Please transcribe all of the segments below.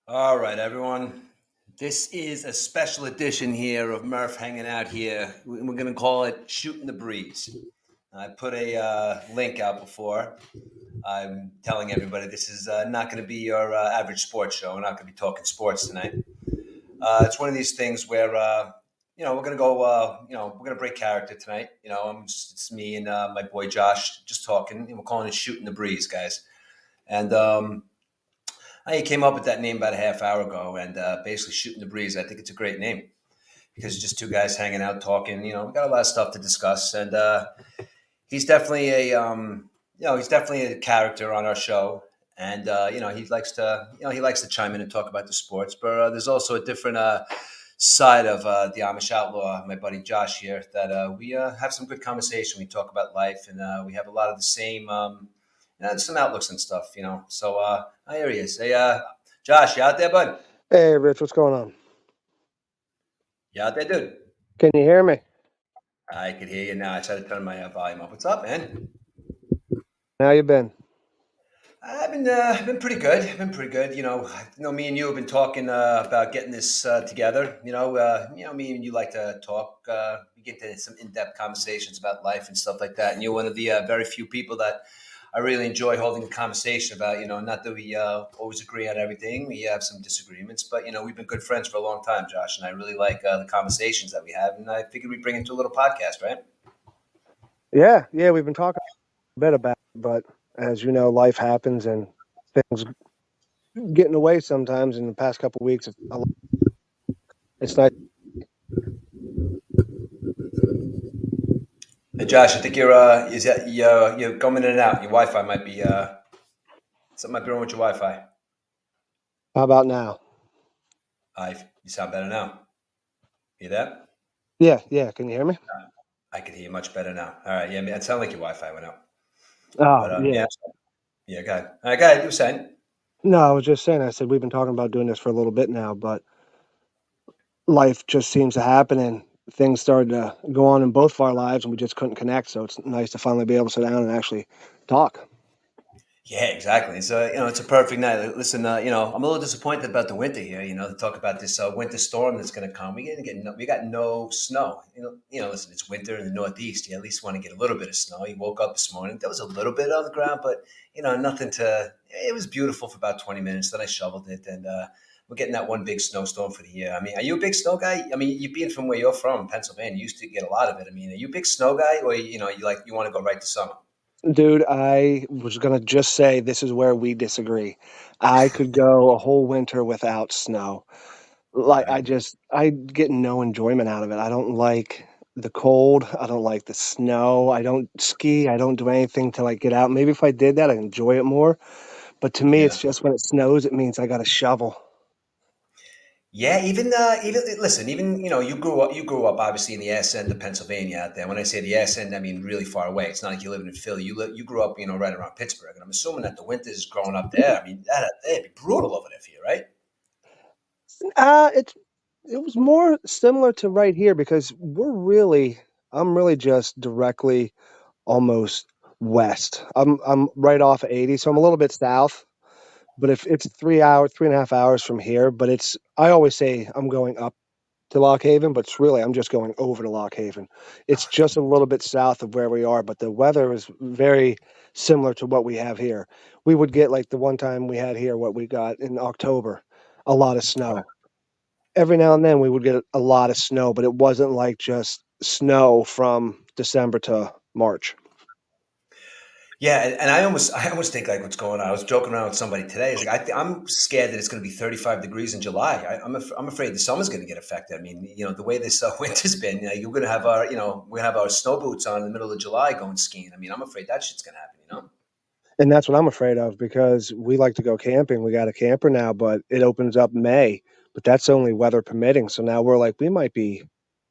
All right, everyone. This is a special edition here of Murph hanging out here. We're going to call it Shooting the Breeze. I put a link out before. I'm telling everybody this is not going to be your average sports show. We're not going to be talking sports tonight. It's one of these things where, we're going to go, we're going to break character tonight. It's me and my boy Josh just talking, and we're calling it Shooting the Breeze, guys. And I came up with that name about a half hour ago, and basically Shooting the Breeze. I think it's a great name because it's just two guys hanging out talking. We got a lot of stuff to discuss, and he's definitely he's definitely a character on our show, and he likes to chime in and talk about the sports. But there's also a different side of the Amish outlaw, my buddy Josh here, that we have some good conversation. We talk about life, and we have a lot of the same. Some outlooks and stuff, So here he is. Hey, Josh, you out there, bud? Hey, Rich, what's going on? You out there, dude? Can you hear me? I can hear you now. I tried to turn my volume up. What's up, man? How you been? I've been pretty good. I've been pretty good. Me and you have been talking about getting this together. Me and you like to talk. We get into some in-depth conversations about life and stuff like that. And you're one of the very few people that I really enjoy holding a conversation about. Not that we always agree on everything. We have some disagreements, but we've been good friends for a long time, Josh. And I really like the conversations that we have. And I figured we'd bring it to a little podcast, right? Yeah, we've been talking a bit about it, but as you know, life happens and things get in the way sometimes. In the past couple of weeks, it's nice. Hey, Josh, I think you're coming in and out. Your Wi-Fi might be something might be wrong with your Wi-Fi. How about now? You sound better now. Hear that? Yeah. Can you hear me? I can hear you much better now. All right, yeah, man, it sounded like your Wi-Fi went out. Oh, But yeah. yeah, go ahead. All right, go ahead. You were saying? No, I was just saying. I said we've been talking about doing this for a little bit now, but life just seems to happen, and things started to go on in both of our lives, and we just couldn't connect. So it's nice to finally be able to sit down and actually talk. Yeah, exactly. So it's a perfect night. Listen, I'm a little disappointed about the winter here. To talk about this winter storm that's going to come. We got no snow. Listen, it's winter in the Northeast. You at least want to get a little bit of snow. You woke up this morning, there was a little bit on the ground, but nothing to. It was beautiful for about 20 minutes. Then I shoveled it, and we're getting that one big snowstorm for the year. I mean, are you a big snow guy? I mean, you being from where you're from, Pennsylvania, you used to get a lot of it. I mean, are you a big snow guy, or you want to go right to summer? Dude, I was gonna just say this is where we disagree. I could go a whole winter without snow. Like Okay. I get no enjoyment out of it. I don't like the cold. I don't like the snow. I don't ski. I don't do anything to like get out. Maybe if I did that, I'd enjoy it more. But to me, it's Yeah. just when it snows, it means I got to shovel. Yeah, even listen, even you grew up obviously in the ass end of Pennsylvania out there. When I say the ass end, I mean really far away. It's not like you live in Philly. You grew up right around Pittsburgh, and I'm assuming that the winters growing up there. I mean, that'd be brutal over there for you, right? It's it was more similar to right here because I'm really just directly almost west. I'm right off of 80, so I'm a little bit south. But if it's 3 hours, 3.5 hours from here, but it's I always say I'm going up to Lock Haven, but it's really I'm just going over to Lock Haven. It's just a little bit south of where we are, but the weather is very similar to what we have here. We would get like the one time we had here, what we got in October, a lot of snow. Every now and then we would get a lot of snow, but it wasn't like just snow from December to March. Yeah, and I almost think like what's going on. I was joking around with somebody today. It's like I'm scared that it's going to be 35 degrees in July. I'm afraid the summer's going to get affected. I mean, the way this winter's been, you're going to have we're going to have our snow boots on in the middle of July going skiing. I mean, I'm afraid that shit's going to happen. And that's what I'm afraid of because we like to go camping. We got a camper now, but it opens up May, but that's only weather permitting. So now we're like, we might be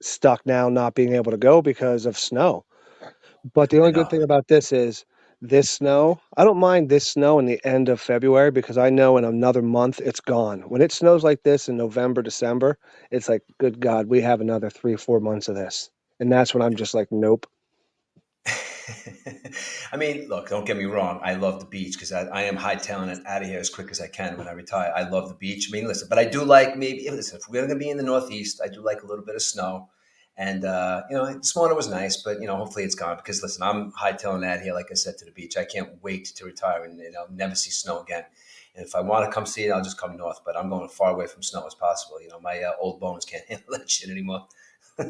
stuck now not being able to go because of snow. But the I only good know. thing about this is this snow. I don't mind this snow in the end of February because I know in another month it's gone. When it snows like this in November, December, it's like, good God, we have another 3 or 4 months of this. And that's when I'm just like, nope. I mean, look, don't get me wrong. I love the beach because I am hightailing it out of here as quick as I can when I retire. I love the beach. I mean, listen, but I do like maybe, listen, if we're going to be in the Northeast, I do like a little bit of snow. And, this morning was nice, but, hopefully it's gone because, listen, I'm hightailing out here, like I said, to the beach. I can't wait to retire and, never see snow again. And if I want to come see it, I'll just come north, but I'm going as far away from snow as possible. My old bones can't handle that shit anymore.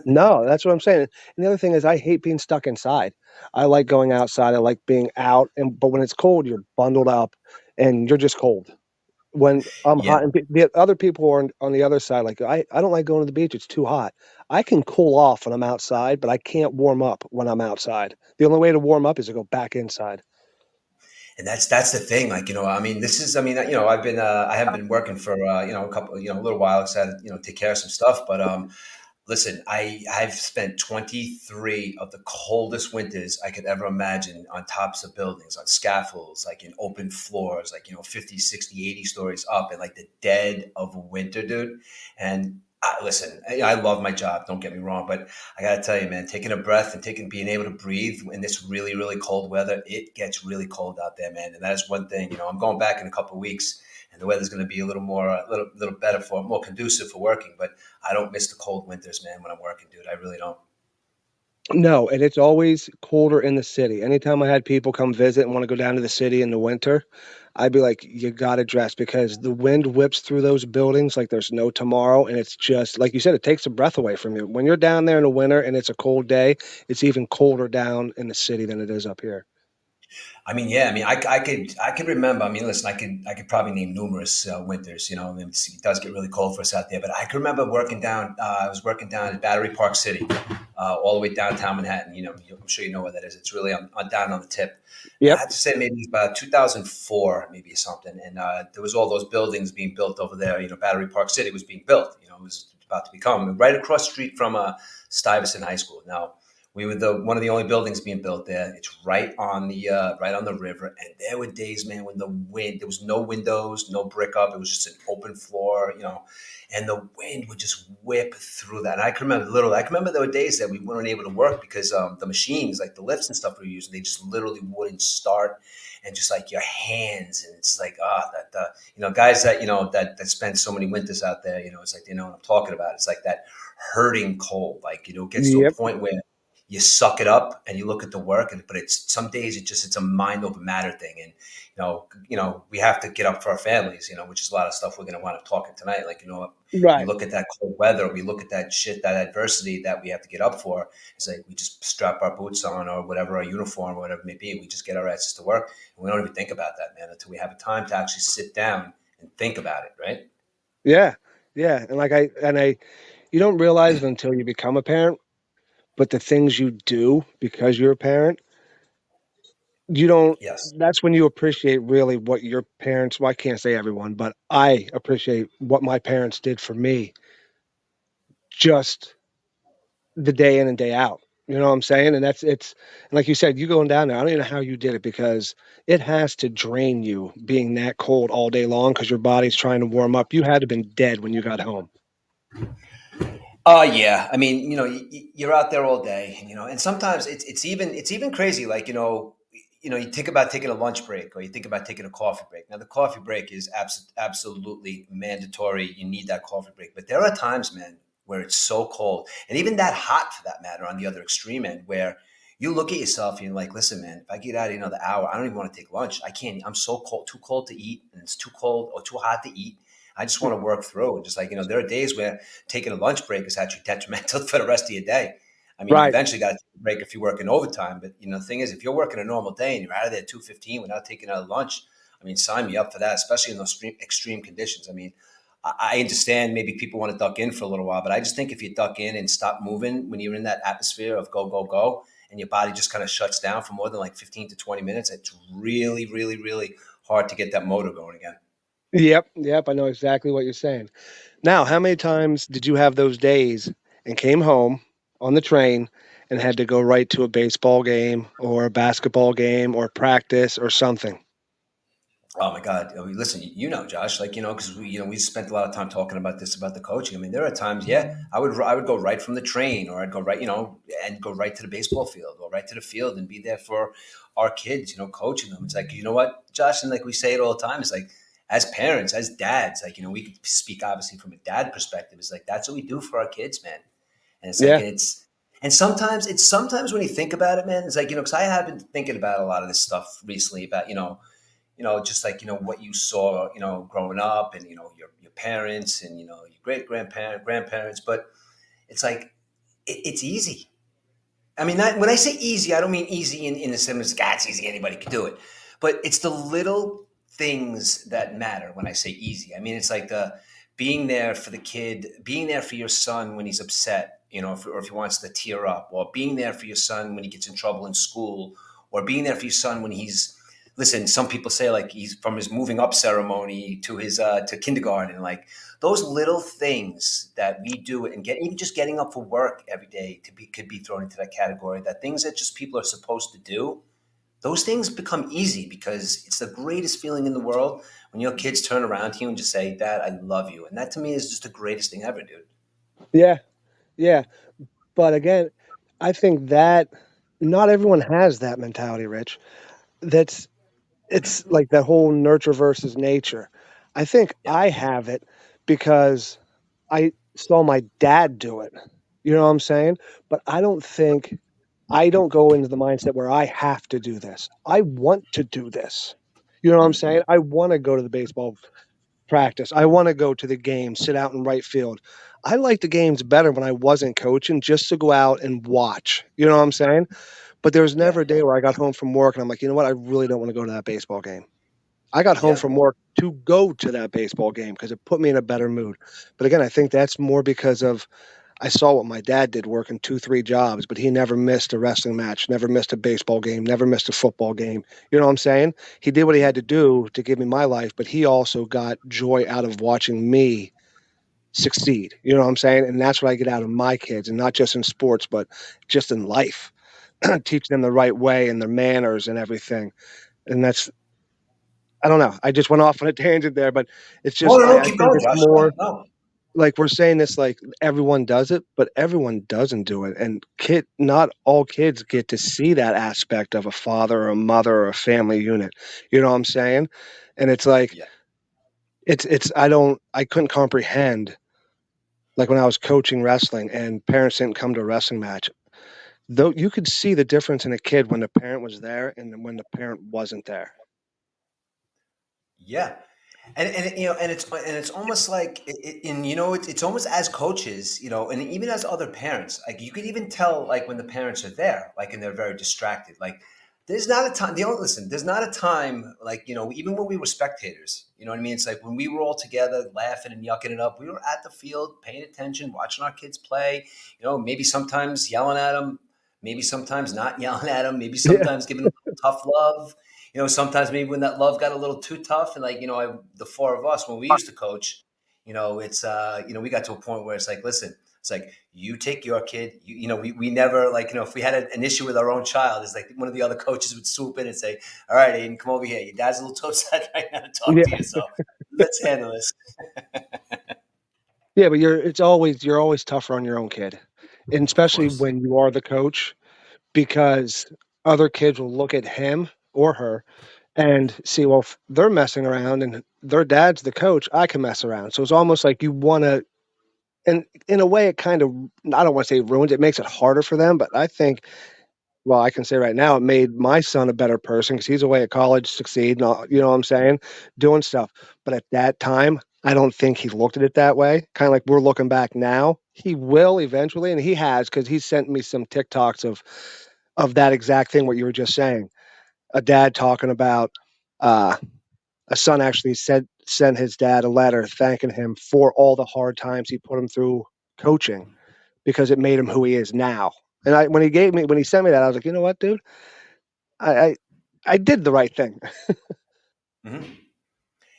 No, that's what I'm saying. And the other thing is I hate being stuck inside. I like going outside. I like being out, and but when it's cold, you're bundled up and you're just cold. When I'm Yeah. hot and the other people are on the other side, like, I don't like going to the beach, it's too hot. I can cool off when I'm outside, but I can't warm up when I'm outside. The only way to warm up is to go back inside. And that's the thing. Like, I mean, this is, I mean, I haven't been working for, a couple, a little while. So I had to, take care of some stuff. But listen, I've spent 23 of the coldest winters I could ever imagine on tops of buildings, on scaffolds, like in open floors, like, 50, 60, 80 stories up in like the dead of winter, dude. And listen, I love my job. Don't get me wrong, but I got to tell you, man, taking a breath and being able to breathe in this really, really cold weather, it gets really cold out there, man. And that is one thing, I'm going back in a couple of weeks and the weather's going to be a little more, little better more conducive for working. But I don't miss the cold winters, man, when I'm working, dude. I really don't. No, and it's always colder in the city. Anytime I had people come visit and wanna go down to the city in the winter, I'd be like, "You gotta dress," because the wind whips through those buildings like there's no tomorrow, and it's just like you said, it takes the breath away from you. When you're down there in the winter and it's a cold day, it's even colder down in the city than it is up here. I mean, yeah. I mean, I could remember. I mean, listen, I could probably name numerous winters. I mean, it does get really cold for us out there. But I can remember working down. I was working down at Battery Park City, all the way downtown Manhattan. I'm sure you know where that is. It's really on down on the tip. And I Yep. have to say, maybe it was about 2004, maybe something. And there was all those buildings being built over there. Battery Park City was being built. It was about to become right across the street from Stuyvesant High School. Now, we were the one of the only buildings being built there. It's right on the river, and there were days, man, when the wind there was no windows, no brick up. It was just an open floor, and the wind would just whip through that. And I can remember literally, I can remember there were days that we weren't able to work because the machines, like the lifts and stuff we were using, they just literally wouldn't start. And just like your hands, and it's like that guys that that spend so many winters out there, it's like they know what I'm talking about. It's like that hurting cold, like it gets to a Yep. point where you suck it up and you look at the work, but it's some days it's a mind over matter thing. And we have to get up for our families, which is a lot of stuff we're going to want to talk tonight. Like, we Right. look at that cold weather, we look at that shit, that adversity that we have to get up for. It's like we just strap our boots on or whatever, our uniform or whatever it may be, we just get our asses to work, and we don't even think about that, man, until we have a time to actually sit down and think about it, right? Yeah. Yeah, and I you don't realize it until you become a parent, but the things you do because you're a parent, you don't Yes. that's when you appreciate really what your parents well, I can't say everyone, but I appreciate what my parents did for me just the day in and day out. You know what I'm saying? And and like you said, you going down there, I don't even know how you did it because it has to drain you being that cold all day long because your body's trying to warm up. You had to have been dead when you got home. Yeah. I mean, you're out there all day, and sometimes it's even crazy. Like, you think about taking a lunch break or you think about taking a coffee break. Now, the coffee break is absolutely mandatory. You need that coffee break. But there are times, man, where it's so cold and even that hot for that matter on the other extreme end where you look at yourself and you're like, listen, man, if I get out of another hour, I don't even want to take lunch. I can't, I'm so cold, too cold to eat, and it's too cold or too hot to eat. I just want to work through it. Just like, there are days where taking a lunch break is actually detrimental for the rest of your day. I mean, you Right. eventually got to take a break if you're working overtime. But the thing is, if you're working a normal day and you're out of there at 2:15 without taking a lunch, I mean, sign me up for that, especially in those extreme conditions. I mean, I understand maybe people want to duck in for a little while, but I just think if you duck in and stop moving when you're in that atmosphere of go, go, go, and your body just kind of shuts down for more than like 15 to 20 minutes, it's really, really, really hard to get that motor going again. Yep. Yep. I know exactly what you're saying. Now, how many times did you have those days and came home on the train and had to go right to a baseball game or a basketball game or practice or something? Oh my God! I mean, listen, Josh, like because we spent a lot of time talking about this about the coaching. I mean, there are times, yeah, I would go right from the train, or I'd go right, and go right to the baseball field, or right to the field, and be there for our kids, coaching them. It's like what, Josh, and like we say it all the time. It's like as parents, as dads, like we could speak obviously from a dad perspective. It's like that's what we do for our kids, man. And it's like Yeah, and sometimes when you think about it, man, it's like because I have been thinking about a lot of this stuff recently about just like what you saw, growing up, and your parents, and your great grandparents. But it's like it's easy. I mean, when I say easy, I don't mean easy in the sense of, God, it's easy, anybody can do it. But it's the little things that matter when I say easy. I mean, it's like the being there for the kid, being there for your son when he's upset, or if he wants to tear up, or being there for your son when he gets in trouble in school, or being there for your son when he's, listen, some people say like he's from his moving up ceremony to his to kindergarten, like those little things that we do, and even just getting up for work every day could be thrown into that category, that things that just people are supposed to do, those things become easy because it's the greatest feeling in the world when your kids turn around to you and just say, Dad, I love you. And that to me is just the greatest thing ever, dude. yeah, yeah. But again, I think that not everyone has that mentality, Rich. That's It's like that whole nurture versus nature. I think Yeah. I have it because I saw my dad do it. You know what I'm saying? But I don't go into the mindset where I have to do this. I want to do this. You know what I'm saying? Mhm. I want to go to the baseball practice. I want to go to the game, sit out in right field. I like the games better when I wasn't coaching just to go out and watch. You know what I'm saying? But there was Yeah. never a day where I got home from work and I'm like, you know what? I really don't want to go to that baseball game. I got home Yeah. from work to go to that baseball game because it put me in a better mood. But again, I think that's more because of I saw what my dad did working 2, 3 jobs, but he never missed a wrestling match, never missed a baseball game, never missed a football game. You know what I'm saying? He did what he had to do to give me my life, but he also got joy out of watching me succeed. You know what I'm saying? And that's what I get out of my kids, and not just in sports, but just in life. Teach them the right way and their manners and everything. And that's I don't know. I just went off on a tangent there, but it's No, just no, no, I keep think going, it's Josh. No, more no. like we're saying this like everyone does it, but everyone doesn't do it. And not all kids get to see that aspect of a father or a mother or a family unit. You know what I'm saying? And it's like Yeah. I couldn't comprehend like when I was coaching wrestling and parents didn't come to a wrestling match. Though you could see the difference in a kid when the parent was there and then when the parent wasn't there. Yeah. And it's almost like it's almost as coaches, and even as other parents, like you could even tell, like when the parents are there, like and they're very distracted, like there's not a time, listen, there's not a time, like even when we were spectators, you know what I mean, it's like when we were all together laughing and yucking it up, we were at the field paying attention, watching our kids play, maybe sometimes yelling at them, maybe sometimes not yelling at them, maybe Yeah. sometimes giving them tough love, sometimes maybe when that love got a little too tough, and like, the four of us, when we used to coach, it's, we got to a point where it's like, listen, it's like, you take your kid, we never, like, if we had an issue with our own child, it's like one of the other coaches would swoop in and say, all right, Aiden, come over here. Your dad's a little too upset right now to talk to Yeah. you. So let's handle this. Yeah, but you're always tougher on your own kid. And Of especially course. when you are the coach because other kids will look at him or her and see, well, if they're messing around and their dad's the coach, I can mess around. So it's almost like you want to, and in a way, it kind of, I don't want to say ruins, it makes it harder for them. But I think, well, I can say right now, it made my son a better person because he's away at college, succeed, and all, you know what I'm saying, doing stuff. But at that time, I don't think he looked at it that way. Kind of like we're looking back now. He will eventually, and he has because he sent me some TikToks of that exact thing what you were just saying. A dad talking about uh, a son actually said sent his dad a letter thanking him for all the hard times he put him through coaching because it made him who he is now. And when he sent me that, I was like, you know what, dude, I I, I did the right thing. Hmm.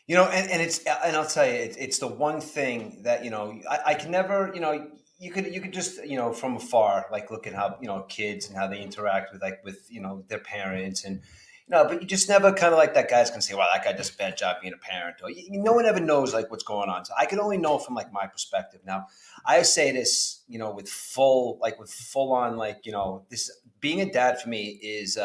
And and I'll tell you, it's the one thing that I can never, you could just from afar, like look at how kids and how they interact with, like, with their parents, and No, but you just never kind of like that guy's gonna say, "Well, that guy does a bad job being a parent," or no one ever knows like what's going on. So I can only know from like my perspective. Now, I say this, with with full on like this being a dad for me is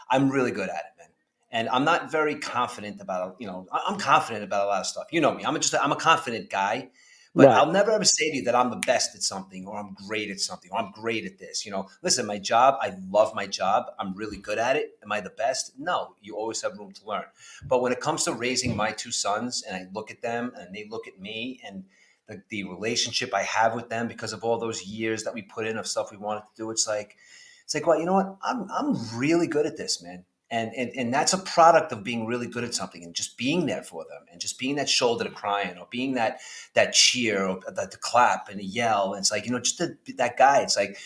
I'm really good at it, man. And I'm not very confident about I'm confident about a lot of stuff. You know me. I'm a confident guy, but Right. I'll never ever say to you that I'm the best at something or I'm great at something or I'm great at this. Listen, my job, I love my job. I'm really good at it. Am I the best? No, you always have room to learn. But when it comes to raising my two sons and I look at them and they look at me and the relationship I have with them because of all those years that we put in of stuff we wanted to do, it's like, well, you know what? I'm really good at this, man. And that's a product of being really good at something and just being there for them and just being that shoulder to cry on or being that cheer or the clap and the yell. And it's like, just that guy. It's like,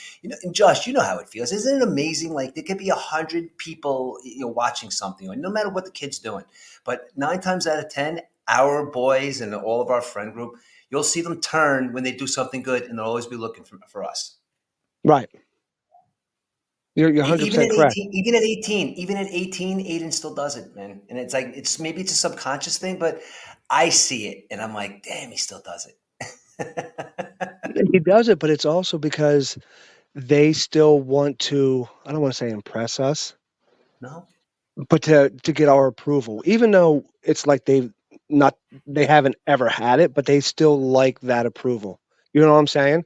and Josh, you know how it feels. Isn't it amazing? Like there could be 100 people, watching something, or no matter what the kid's doing. But 9 times out of 10, our boys and all of our friend group, you'll see them turn when they do something good and they'll always be looking for us. Right. You're Even 100% at correct. 18, even at 18, Aiden still does it, man. And it's like maybe it's a subconscious thing, but I see it and I'm like, damn, he still does it. He does it, but it's also because they still want to, I don't want to say impress us, No? but to get our approval. Even though it's like not they haven't ever had it, but they still like that approval. You know what I'm saying?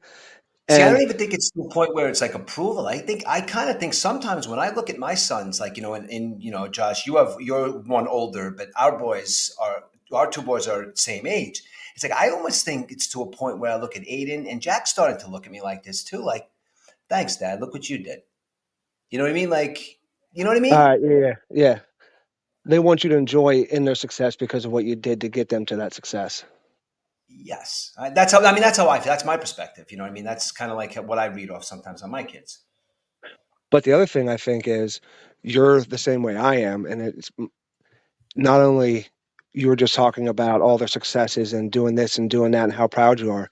See, I don't And even think it's to a point where it's like approval. I kind of think sometimes when I look at my sons, like, and Josh, you're one older, but our two boys are the same age. It's like, I almost think it's to a point where I look at Aiden and Jack's starting to look at me like this too. Like, thanks, Dad. Look what you did. You know what I mean? Like, you know what I mean? yeah, yeah. They want you to enjoy in their success because of what you did to get them to that success. Yes. That's how I feel. That's my perspective. You know what I mean? That's kind of like what I read off sometimes on my kids. But the other thing I think is you're the same way I am, and it's not only you were just talking about all their successes and doing this and doing that and how proud you are,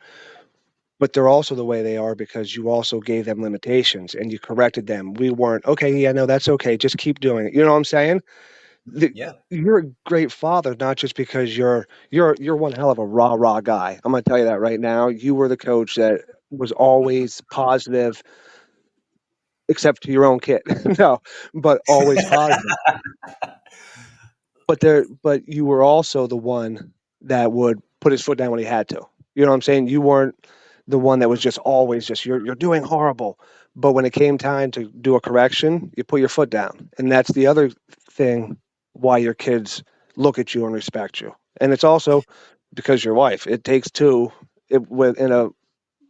but they're also the way they are because you also gave them limitations and you corrected them. We weren't okay. Yeah, no, that's okay. Just keep doing it. You know what I'm saying? Yeah. You're a great father, not just because you're one hell of a rah guy. I'm gonna tell you that right now. You were the coach that was always positive, except to your own kid. No, but always positive. But you were also the one that would put his foot down when he had to. You know what I'm saying? You weren't the one that was just always just you're doing horrible. But when it came time to do a correction, you put your foot down. And that's the other thing why your kids look at you and respect you. And it's also because your wife. It takes two in a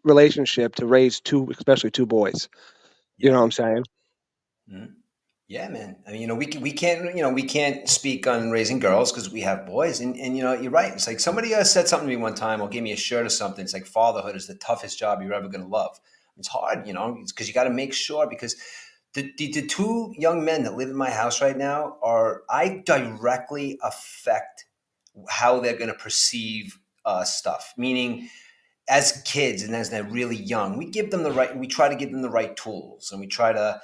relationship to raise two, especially two boys. You know Yeah. what I'm saying? Mhm. Yeah, man. I mean, we can't speak on raising girls because we have boys, and you're right. It's like somebody said something to me one time, or gave me a shirt or something. It's like fatherhood is the toughest job you're ever going to love. It's hard, it's because you got to make sure because the two young men that live in my house right now I directly affect how they're going to perceive stuff. Meaning, as kids and as they're really young, we try to give them the right tools and we try to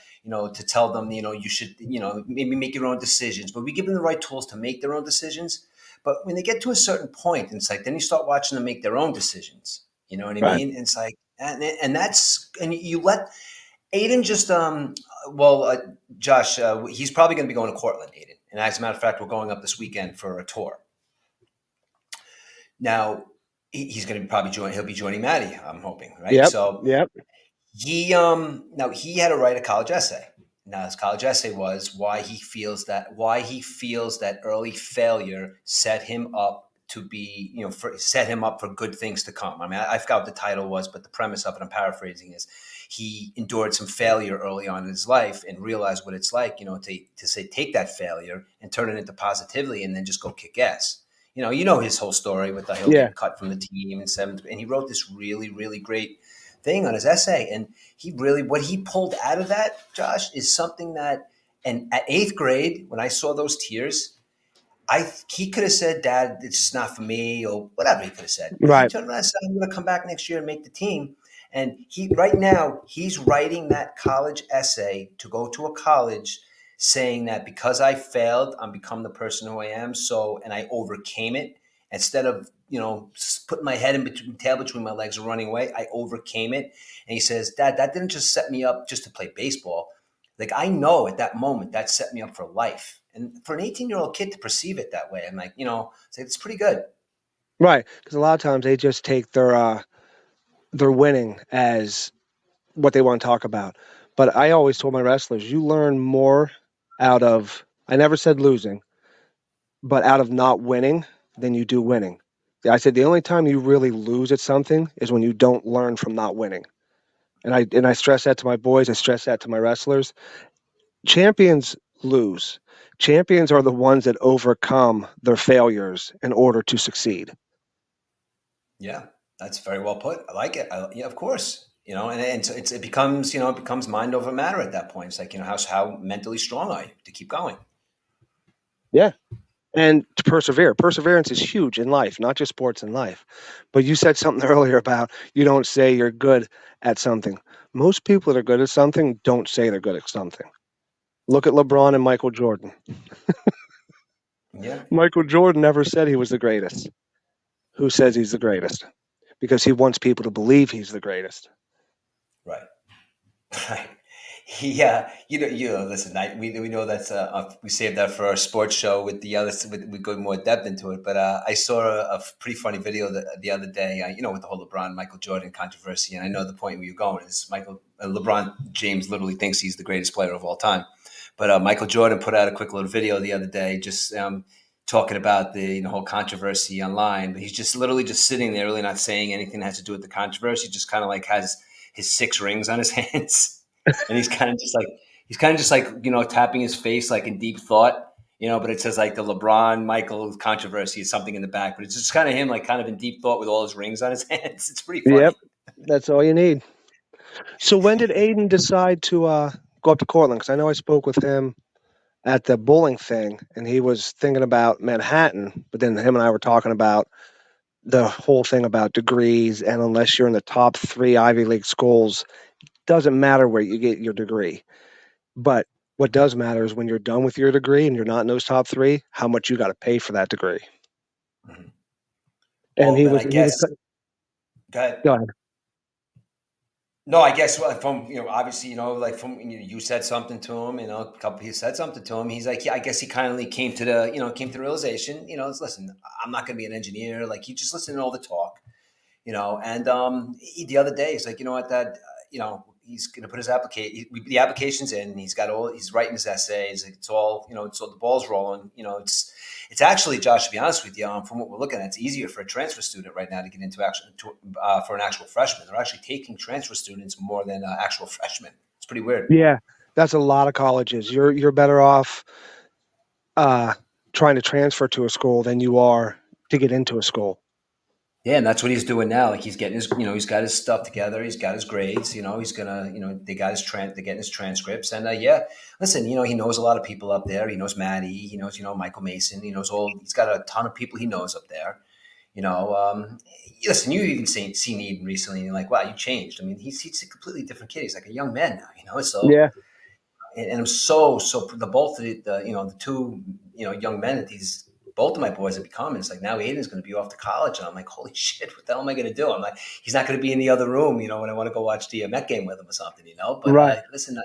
tell them, you should, maybe make your own decisions, but we give them the right tools to make their own decisions. But when they get to a certain point, it's like, then you start watching them make their own decisions. You know what I Right. mean? It's like, and you let Aiden just, well, Josh, he's probably going to be going to Cortland, Aiden. And as a matter of fact, we're going up this weekend for a tour. Now, he's going to probably he'll be joining Maddie, I'm hoping, right? Yep. So Yep. he had to write a college essay. Now his college essay was why he feels that early failure set him up to be, set him up for good things to come. I mean, I forgot what the title was, but the premise of it, I'm paraphrasing, is he endured some failure early on in his life and realized what it's like, to say take that failure and turn it into positivity and then just go kick ass. You know his whole story with the he'll Yeah. get cut from the team in seventh, and he wrote this really, really great thing on his essay. And what he pulled out of that, Josh, is something that, and at eighth grade, when I saw those tears, he could have said, "Dad, it's just not for me," or whatever he could have said. But he Right. turned around and said, "I'm going to come back next year and make the team." And right now he's writing that college essay to go to a college, saying that because I failed, I'm become the person who I am. So, and I overcame it instead of, putting my head in between, tail between my legs and running away. I overcame it. And he says, Dad, that didn't just set me up just to play baseball. Like, I know at that moment that set me up for life. And for an 18-year-old kid to perceive it that way, I'm like, it's pretty good. Right, because a lot of times they just take their winning as what they want to talk about. But I always told my wrestlers, you learn more out of, I never said losing, but out of not winning than you do winning. I said the only time you really lose at something is when you don't learn from not winning. And I stress that to my boys, I stress that to my wrestlers. Champions lose. Champions are the ones that overcome their failures in order to succeed. Yeah, that's very well put. I like it. Yeah, of course. And it becomes, it becomes mind over matter at that point. It's like, how mentally strong are you to keep going? Yeah. And to persevere. Perseverance is huge in life, not just sports in life. But you said something earlier about you don't say you're good at something. Most people that are good at something don't say they're good at something. Look at LeBron and Michael Jordan. Yeah, Michael Jordan never said he was the greatest. Who says he's the greatest? Because he wants people to believe he's the greatest. right. Right. Yeah, listen, we know that's we saved that for our sports show with the other. We go more depth into it, but I saw a pretty funny video the other day. With the whole LeBron Michael Jordan controversy, and I know the point where you're going is LeBron James literally thinks he's the greatest player of all time, but Michael Jordan put out a quick little video the other day, just talking about the whole controversy online. But he's just literally just sitting there, really not saying anything that has to do with the controversy. Just kind of like has his 6 rings on his hands, and he's kind of just like tapping his face like in deep thought. But it says like the LeBron Michael controversy is something in the back, but it's just kind of him like kind of in deep thought with all his rings on his hands. It's pretty Yep, funny. that's all you need. So when did Aiden decide to go up to Cortland? Because I know I spoke with him at the bowling thing, and he was thinking about Manhattan, but then him and I were talking about the whole thing about degrees, and unless you're in the top 3 Ivy League schools, doesn't matter where you get your degree. But what does matter is when you're done with your degree and you're not in those top 3, how much you got to pay for that degree. Mhm. And Well, he then was I he was guess go ahead. go ahead. No, I guess from obviously like from you said something to him, a couple he said something to him. He's like, yeah, I guess he kindly came to the realization, listen, I'm not going to be an engineer. Like he just listened to all the talk, and the other day he's like, you know what, Dad, he's going to put his the application's in. He's writing his essays. It's all it's all the ball's rolling. It's actually, Josh, to be honest with you, from what we're looking at, it's easier for a transfer student right now to get into for an actual freshman. They're actually taking transfer students more than actual freshmen. It's pretty weird. Yeah, that's a lot of colleges. You're better off uh, trying to transfer to a school than you are to get into a school. Yeah, and that's what he's doing now. Like he's getting he's got his stuff together. He's got his grades. He's gonna, they got they're getting his transcripts. And yeah, listen, he knows a lot of people up there. He knows Maddie. He knows, Michael Mason. He knows he's got a ton of people he knows up there. You know, um, Listen, you even seen Eden recently, and you're like, wow, you changed. I mean, he's a completely different kid. He's like a young man now. So Yeah, and I'm so the both of the two young men that these both of my boys have become. It's like now Aiden's going to be off to college, and I'm like, holy shit, what the hell am I going to do? I'm like, he's not going to be in the other room, when I want to go watch the Met game with him or something, But right. listen,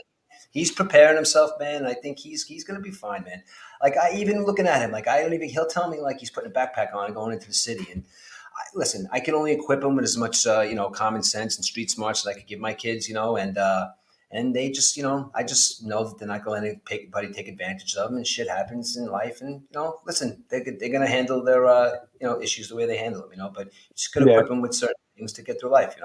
he's preparing himself, man. And I think he's going to be fine, man. Like I even looking at him, like I don't even. He'll tell me like he's putting a backpack on and going into the city, and listen, I can only equip them with as much, common sense and street smarts that I could give my kids, and they just, I just know that they're not going to let anybody take advantage of them, and shit happens in life. And, listen, they're going to handle their, issues the way they handle them, but you just got to Yeah, equip them with certain things to get through life.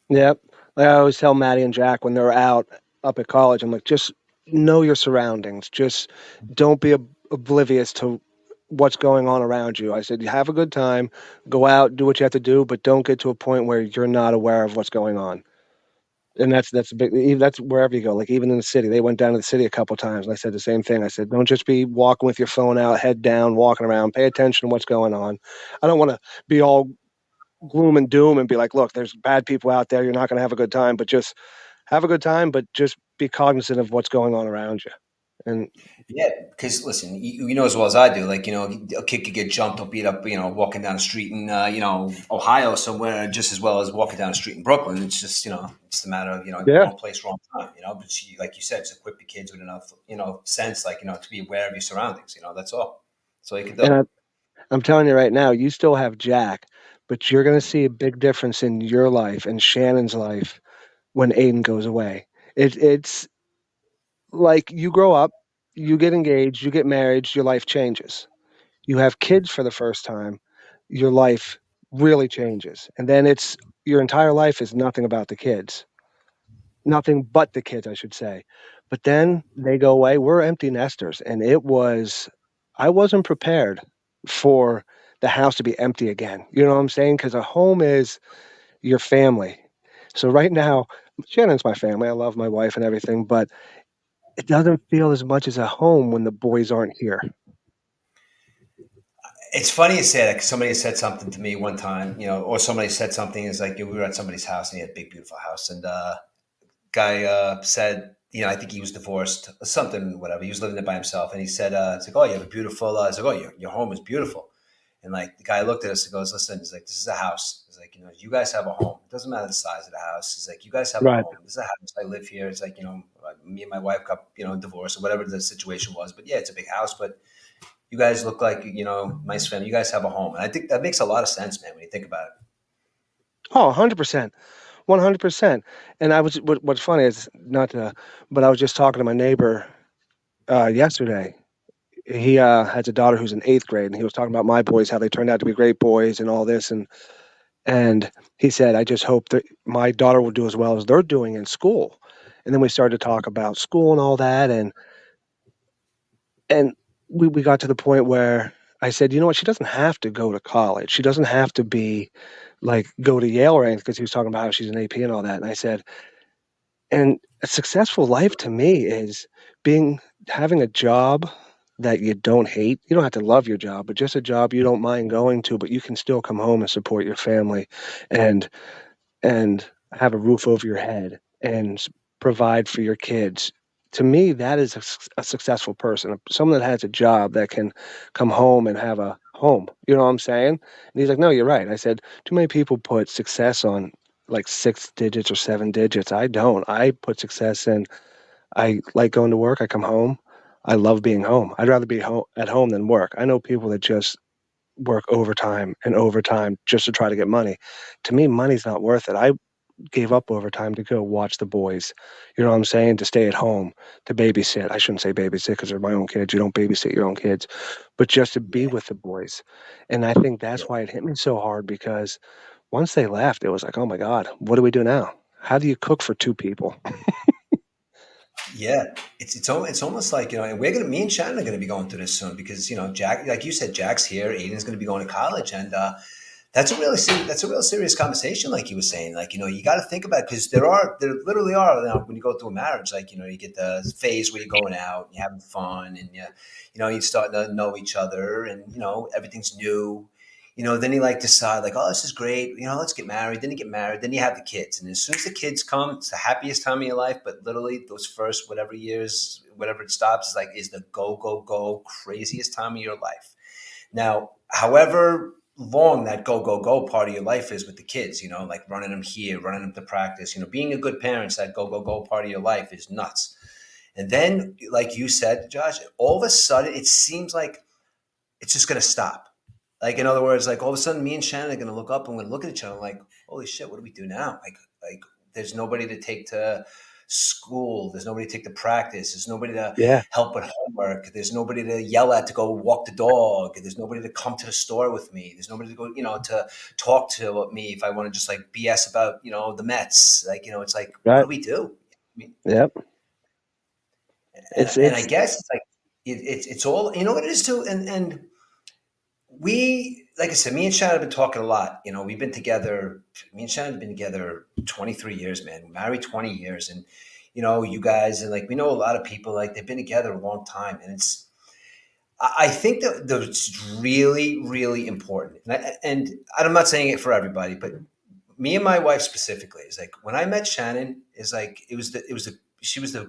yeah. Like I always tell Maddie and Jack when they're out up at college, I'm like, just know your surroundings. Just don't be oblivious to what's going on around you. I said, you have a good time, go out, do what you have to do, but don't get to a point where you're not aware of what's going on. And that's a big. That's wherever you go. Like even in the city, they went down to the city a couple times, and I said the same thing. I said, don't just be walking with your phone out, head down, walking around. Pay attention to what's going on. I don't want to be all gloom and doom and be like, look, there's bad people out there. You're not going to have a good time, but just have a good time, but just be cognizant of what's going on around you. And Yeah, because listen, you know as well as I do, like, a kid could get jumped or beat up, walking down the street in, Ohio somewhere, just as well as walking down the street in Brooklyn. It's just, it's a matter of, yeah, wrong place, wrong time, but like you said, just equip your kids with enough, sense, like, to be aware of your surroundings, that's all. That's all you can do. and I'm telling you right now, you still have Jack, but you're going to see a big difference in your life and Shannon's life when Aiden goes away. It's like you grow up, you get engaged, you get married, your life changes. You have kids for the first time, your life really changes. And then it's your entire life is nothing about the kids, nothing but the kids, I should say. But then they go away. We're empty nesters. And I wasn't prepared for the house to be empty again. You know what I'm saying? Because a home is your family. So right now, Shannon's my family. I love my wife and everything, but it doesn't feel as much as a home when the boys aren't here. It's funny you say that, 'cause somebody said something to me one time, or somebody said something is like, we were at somebody's house and he had a big, beautiful house. And, guy said, I think he was divorced, something, whatever. He was living there by himself, and he said, "It's like, oh, you have a beautiful." It's like, "Oh, your home is beautiful." And like the guy looked at us and goes, "Listen," he's like, "This is a house." He's like, "You guys have a home. It doesn't matter the size of the house." He's like, "You guys have a Right. home. This is a house. I live here." It's like, me and my wife got divorced or whatever the situation was, but yeah, it's a big house, but you guys look like nice family. You guys have a home, and I think that makes a lot of sense, man, when you think about it. Oh, 100%. 100%. And what's funny is not to, but I was just talking to my neighbor yesterday. He has a daughter who's in eighth grade, and he was talking about my boys, how they turned out to be great boys and all this. And he said, I just hope that my daughter will do as well as they're doing in school. And then we started to talk about school and all that. And we got to the point where I said, you know what? She doesn't have to go to college. She doesn't have to be like go to Yale or anything because he was talking about how she's an AP and all that. And I said, and a successful life to me is being having a job that you don't hate. You don't have to love your job, but just a job you don't mind going to, but you can still come home and support your family and and have a roof over your head and provide for your kids. To me, that is a successful person, someone that has a job that can come home and have a home. You know what I'm saying? And he's like, no, you're right. I said, too many people put success on like six digits or seven digits. I don't. I put success in, I like going to work. I come home. I love being home. I'd rather be at home than work. I know people that just work overtime and overtime just to try to get money. To me, money's not worth it. I gave up overtime to go watch the boys. You know what I'm saying? To stay at home, to babysit. I shouldn't say babysit because they're my own kids. You don't babysit your own kids, but just to be Yeah, with the boys. And I think yeah. that's why it hit me so hard because once they left, it was like, oh my God, what do we do now? How do you cook for two people? Yeah, it's almost like, and me and Shannon are gonna be going through this soon because Jack, like you said, Jack's here. Aiden's gonna be going to college, and that's a real serious conversation. Like you were saying, like you got to think about, because there literally are, when you go through a marriage, like you get the phase where you're going out, and you're having fun, and you start to know each other, and everything's new. Then you like decide like, oh, this is great. Let's get married. Then you get married. Then you have the kids. And as soon as the kids come, it's the happiest time of your life. But literally those first whatever years, whatever it stops, is the go, go, go craziest time of your life. Now, however long that go, go, go part of your life is with the kids, like running them here, running them to practice, being a good parent, that go, go, go part of your life is nuts. And then, like you said, Josh, all of a sudden it seems like it's just going to stop. Like, in other words, like all of a sudden, me and Shannon are going to look up and we're going to look at each other like, holy shit, what do we do now? Like there's nobody to take to school. There's nobody to take to practice. There's nobody to Yeah, help with homework. There's nobody to yell at to go walk the dog. There's nobody to come to the store with me. There's nobody to go, to talk to me if I want to just like BS about, the Mets. Like, it's like, what right. do we do? I mean, Yep. and I It's guess it's like, it's all, what it is too. And we, like I said, me and Shannon have been talking a lot. We've been together. Me and Shannon have been together 23 years, man. We're married 20 years, and you guys, and like we know a lot of people, like they've been together a long time, and I think that it's really, really important. And I'm not saying it for everybody, but me and my wife specifically is like when I met Shannon, is like it was the she was the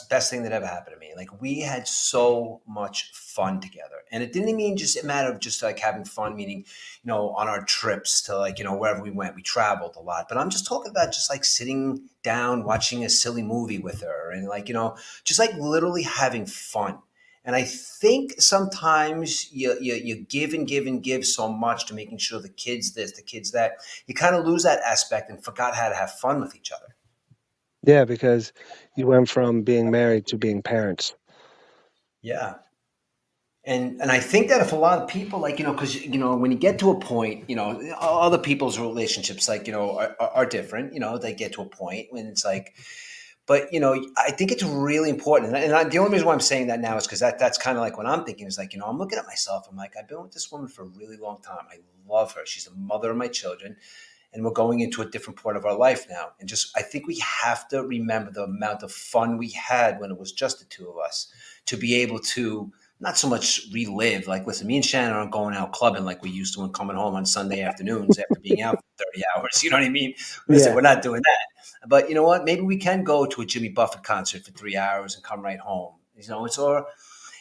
best thing that ever happened to me. Like we had so much fun together, and it didn't mean just a matter of just like having fun, meaning on our trips to like wherever we went, we traveled a lot. But I'm just talking about just like sitting down, watching a silly movie with her, and like just like literally having fun. And I think sometimes you give and give and give so much to making sure the kids this, the kids that, you kind of lose that aspect and forgot how to have fun with each other. Yeah, because you went from being married to being parents. Yeah. And I think that if a lot of people like because when you get to a point other people's relationships like are different. They get to a point when it's like, but I think it's really important. The only reason why I'm saying that now is because that's kind of like what I'm thinking is like I'm looking at myself. I'm like, I've been with this woman for a really long time. I love her. She's the mother of my children, and we're going into a different part of our life now. And just I think we have to remember the amount of fun we had when it was just the two of us, to be able to not so much relive. Like, listen, me and Shannon aren't going out clubbing like we used to and coming home on Sunday afternoons after being out for 30 hours. You know what I mean? Listen, Yeah. we're not doing that. But you know what? Maybe we can go to a Jimmy Buffett concert for 3 hours and come right home. It's or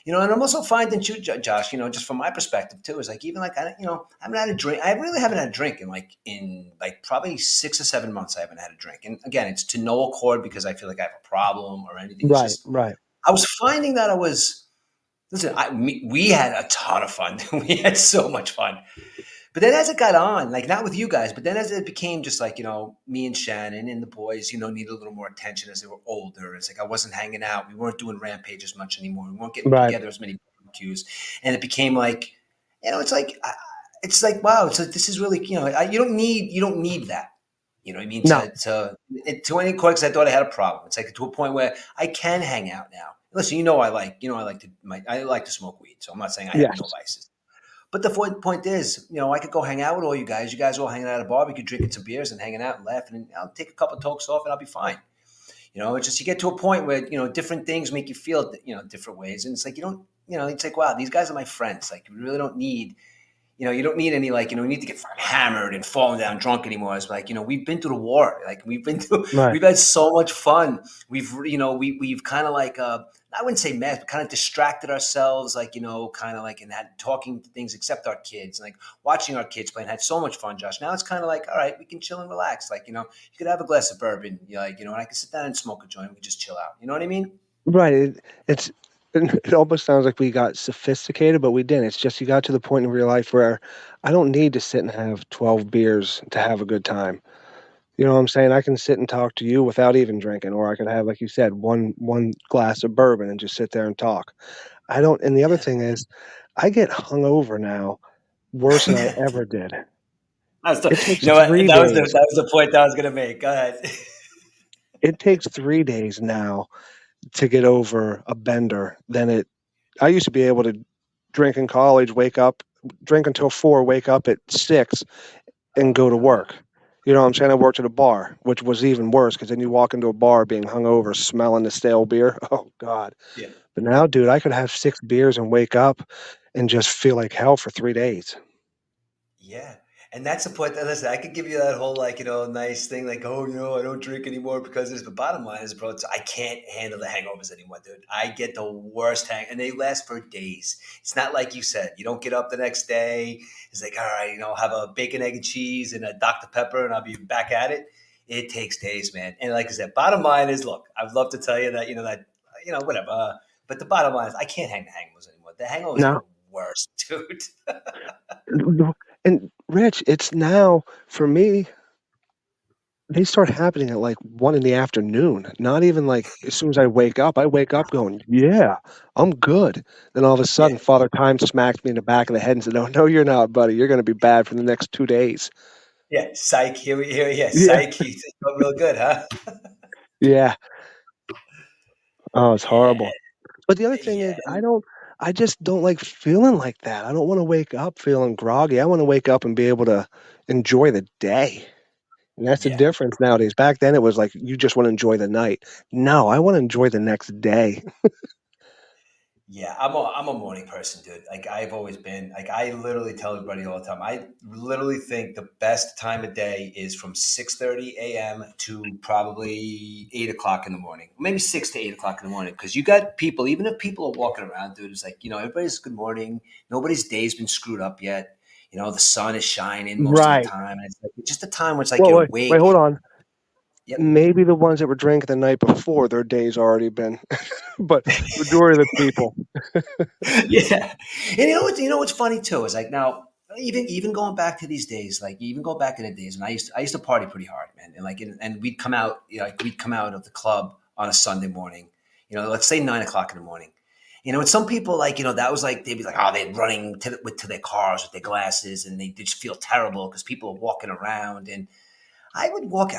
and I'm also finding too, Josh, just from my perspective too, is like even like I haven't had a drink. I really haven't had a drink in probably 6 or 7 months. I haven't had a drink, and again, it's to no accord because I feel like I have a problem or anything. It's Right, just right. I was finding that I was listen. We had a ton of fun. We had so much fun. But then as it got on, like not with you guys, but then as it became just like, me and Shannon and the boys, needed a little more attention as they were older. It's like I wasn't hanging out. We weren't doing Rampage as much anymore. We weren't getting Right. together as many barbecues. And it became like, it's like, wow, it's like, this is really, you don't need that. You know what I mean? No. To any because I thought I had a problem. It's like to a point where I can hang out now. Listen, I like to smoke weed. So I'm not saying I have no Yes. vices. But the point is, I could go hang out with all you guys. You guys are all hanging out at a barbecue, drinking some beers and hanging out and laughing. And I'll take a couple of tokes off and I'll be fine. It's just you get to a point where, different things make you feel, different ways. And it's like, it's like, wow, these guys are my friends. Like, you really don't need you don't need any like, you need to get fucking hammered and falling down drunk anymore. It's like, we've been through the war. Like Right. we've had so much fun. We've kind of like, I wouldn't say mess, but kind of distracted ourselves, like, kind of like in that talking to things except our kids, and like watching our kids play and had so much fun, Josh. Now it's kind of like, all right, we can chill and relax. Like, you could have a glass of bourbon, and I can sit down and smoke a joint. We can just chill out. You know what I mean? Right. It's it almost sounds like we got sophisticated, but we didn't. It's just you got to the point in your life where I don't need to sit and have 12 beers to have a good time. You know what I'm saying? I can sit and talk to you without even drinking, or I could have, like you said, one glass of bourbon and just sit there and talk. I don't. And the other Yeah. thing is, I get hungover now worse than I ever did. It takes You know what? 3 days. That was the point that I was gonna make. Go ahead. It takes 3 days now to get over a bender than it. I used to be able to drink in college, wake up, drink until 4, wake up at 6, and go to work. You know what I'm saying? I worked at a bar, which was even worse because then you walk into a bar being hungover, smelling the stale beer. Oh God! Yeah. But now, dude, I could have 6 beers and wake up and just feel like hell for 3 days. Yeah. And that's the point that listen, I could give you that whole like, nice thing, like, oh, I don't drink anymore because of this. But bottom line is, bro, I can't handle the hangovers anymore, dude. I get the worst and they last for days. It's not like you said, you don't get up the next day. It's like, all right, have a bacon, egg, and cheese and a Dr. Pepper, and I'll be back at it. It takes days, man. And like I said, bottom line is, look, I'd love to tell you that, whatever. But the bottom line is I can't hang the hangovers anymore. The hangovers are No, the worst, dude. no. And Rich, it's now for me. They start happening at like 1 in the afternoon. Not even like as soon as I wake up going, yeah, I'm good. Then all of a Yeah. sudden, Father Time smacks me in the back of the head and said, no, no, you're not, buddy. You're going to be bad for the next 2 days. Yeah, psych. Yeah, Yeah. psych. You felt real good, huh? Yeah. Oh, it's Yeah, horrible. But the other thing yeah, is, I just don't like feeling like that. I don't want to wake up feeling groggy. I want to wake up and be able to enjoy the day. And that's the yeah, difference nowadays. Back then, it was like you just want to enjoy the night. No, I want to enjoy the next day. Yeah, I'm a morning person, dude. Like I've always been. Like I literally tell everybody all the time. I literally think the best time of day is from 6:30 a.m. to probably 8 o'clock in the morning, maybe 6 to 8 o'clock in the morning. Because you got people, even if people are walking around, dude, it's like everybody's good morning. Nobody's day's been screwed up yet. The sun is shining most of the Right. time, and it's like just a time where it's like Well, you're wait, awake. hold on. Yep. Maybe the ones that were drinking the night before, their day's already been, but majority of the people. Yeah, and what's funny too is like now even going back to these days, like even go back in the days, and I used to party pretty hard, man, and and we'd come out, like we'd come out of the club on a Sunday morning, let's say 9 o'clock in the morning. And some people like that was like they'd be like, oh, they're running to their cars with their glasses, and they just feel terrible because people are walking around. And I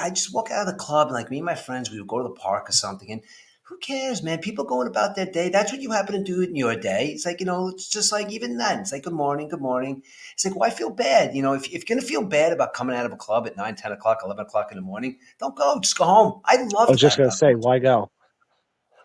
just walk out of the club, and like me and my friends, we would go to the park or something. And who cares, man? People going about their day. That's what you happen to do in your day. It's like, it's just like even then, it's like, good morning, good morning. It's like, why feel bad? If you're going to feel bad about coming out of a club at 9, 10 o'clock, 11 o'clock in the morning, don't go. Just go home. I I was loved just that gonna about say, going to why a club. go?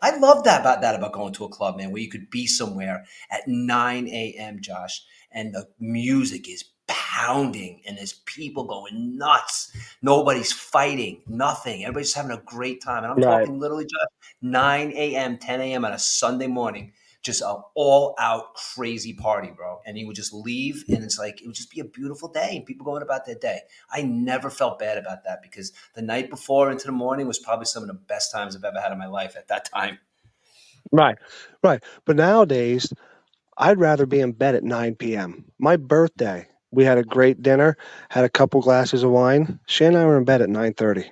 I love that about going to a club, man, where you could be somewhere at 9 a.m., Josh, and the music is pounding and there's people going nuts. Nobody's fighting, nothing. Everybody's just having a great time. And I'm Right, talking literally just 9 a.m., 10 a.m. on a Sunday morning, just an all out crazy party, bro. And you would just leave and it's like, it would just be a beautiful day and people going about their day. I never felt bad about that because the night before into the morning was probably some of the best times I've ever had in my life at that time. right, right. But nowadays, I'd rather be in bed at 9 p.m. My birthday, we had a great dinner, had a couple glasses of wine. Shan and I were in bed at 9:30.